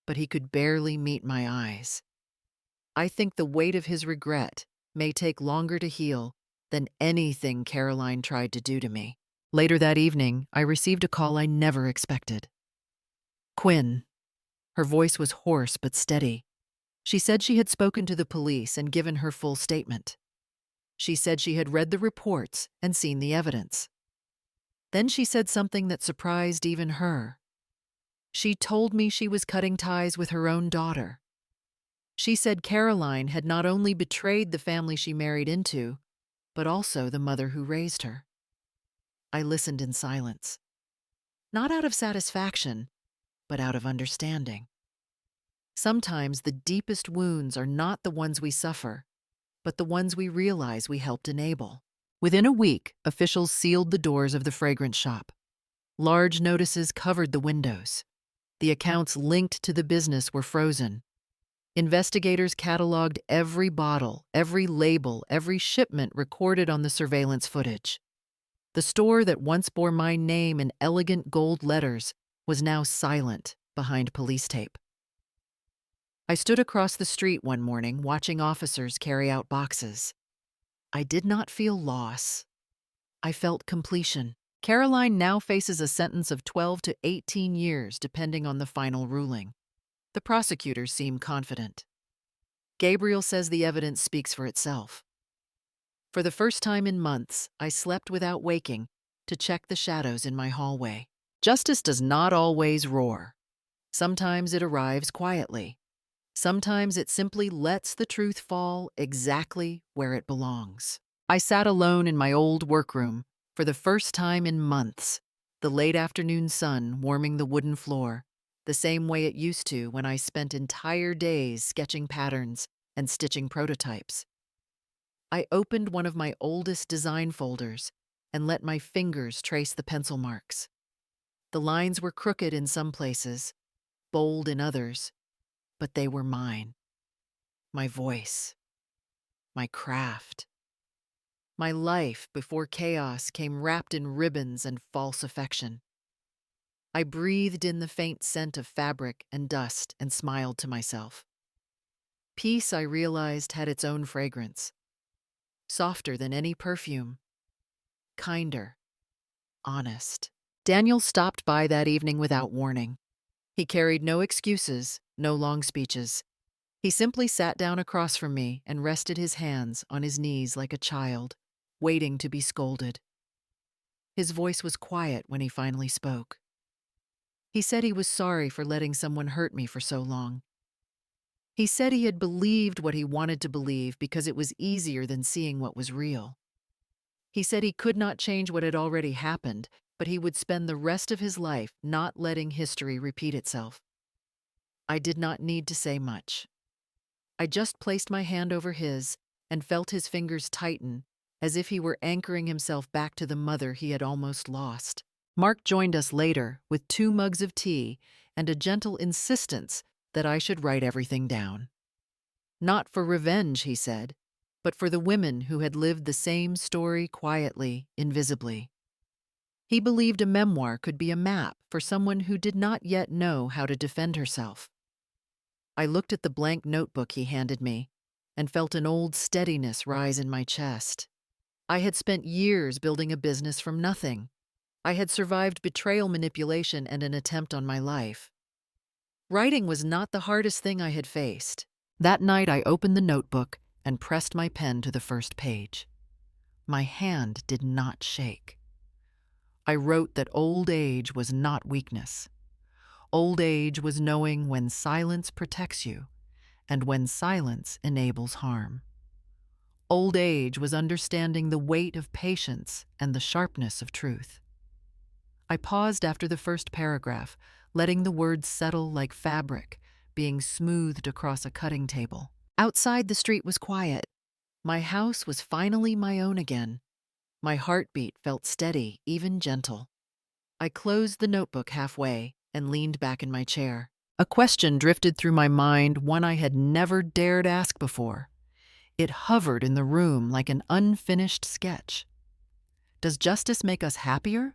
But he could barely meet my eyes. I think the weight of his regret may take longer to heal than anything Caroline tried to do to me. Later that evening, I received a call I never expected. Quinn. Her voice was hoarse but steady. She said she had spoken to the police and given her full statement. She said she had read the reports and seen the evidence. Then she said something that surprised even her. She told me she was cutting ties with her own daughter. She said Caroline had not only betrayed the family she married into, but also the mother who raised her. I listened in silence. Not out of satisfaction, but out of understanding. Sometimes the deepest wounds are not the ones we suffer, but the ones we realize we helped enable. Within a week, officials sealed the doors of the fragrance shop. Large notices covered the windows. The accounts linked to the business were frozen. Investigators cataloged every bottle, every label, every shipment recorded on the surveillance footage. The store that once bore my name in elegant gold letters was now silent behind police tape. I stood across the street one morning watching officers carry out boxes. I did not feel loss. I felt completion. Caroline now faces a sentence of 12 to 18 years, depending on the final ruling. The prosecutors seem confident. Gabriel says the evidence speaks for itself. For the first time in months, I slept without waking to check the shadows in my hallway. Justice does not always roar. Sometimes it arrives quietly. Sometimes it simply lets the truth fall exactly where it belongs. I sat alone in my old workroom for the first time in months, the late afternoon sun warming the wooden floor, the same way it used to when I spent entire days sketching patterns and stitching prototypes. I opened one of my oldest design folders and let my fingers trace the pencil marks. The lines were crooked in some places, bold in others, but they were mine. My voice. My craft. My life before chaos came wrapped in ribbons and false affection. I breathed in the faint scent of fabric and dust and smiled to myself. Peace, I realized, had its own fragrance. Softer than any perfume. Kinder. Honest. Daniel stopped by that evening without warning. He carried no excuses, no long speeches. He simply sat down across from me and rested his hands on his knees like a child, waiting to be scolded. His voice was quiet when he finally spoke. He said he was sorry for letting someone hurt me for so long. He said he had believed what he wanted to believe because it was easier than seeing what was real. He said he could not change what had already happened, but he would spend the rest of his life not letting history repeat itself. I did not need to say much. I just placed my hand over his and felt his fingers tighten, as if he were anchoring himself back to the mother he had almost lost. Mark joined us later with 2 mugs of tea and a gentle insistence that I should write everything down. Not for revenge, he said, but for the women who had lived the same story quietly, invisibly. He believed a memoir could be a map for someone who did not yet know how to defend herself. I looked at the blank notebook he handed me and felt an old steadiness rise in my chest. I had spent years building a business from nothing. I had survived betrayal, manipulation, and an attempt on my life. Writing was not the hardest thing I had faced. That night, I opened the notebook and pressed my pen to the first page. My hand did not shake. I wrote that old age was not weakness. Old age was knowing when silence protects you and when silence enables harm. Old age was understanding the weight of patience and the sharpness of truth. I paused after the first paragraph, letting the words settle like fabric, being smoothed across a cutting table. Outside, the street was quiet. My house was finally my own again. My heartbeat felt steady, even gentle. I closed the notebook halfway and leaned back in my chair. A question drifted through my mind, one I had never dared ask before. It hovered in the room like an unfinished sketch. Does justice make us happier,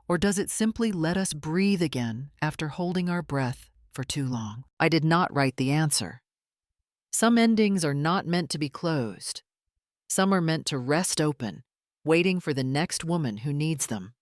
or does it simply let us breathe again after holding our breath for too long? I did not write the answer. Some endings are not meant to be closed. Some are meant to rest open, waiting for the next woman who needs them.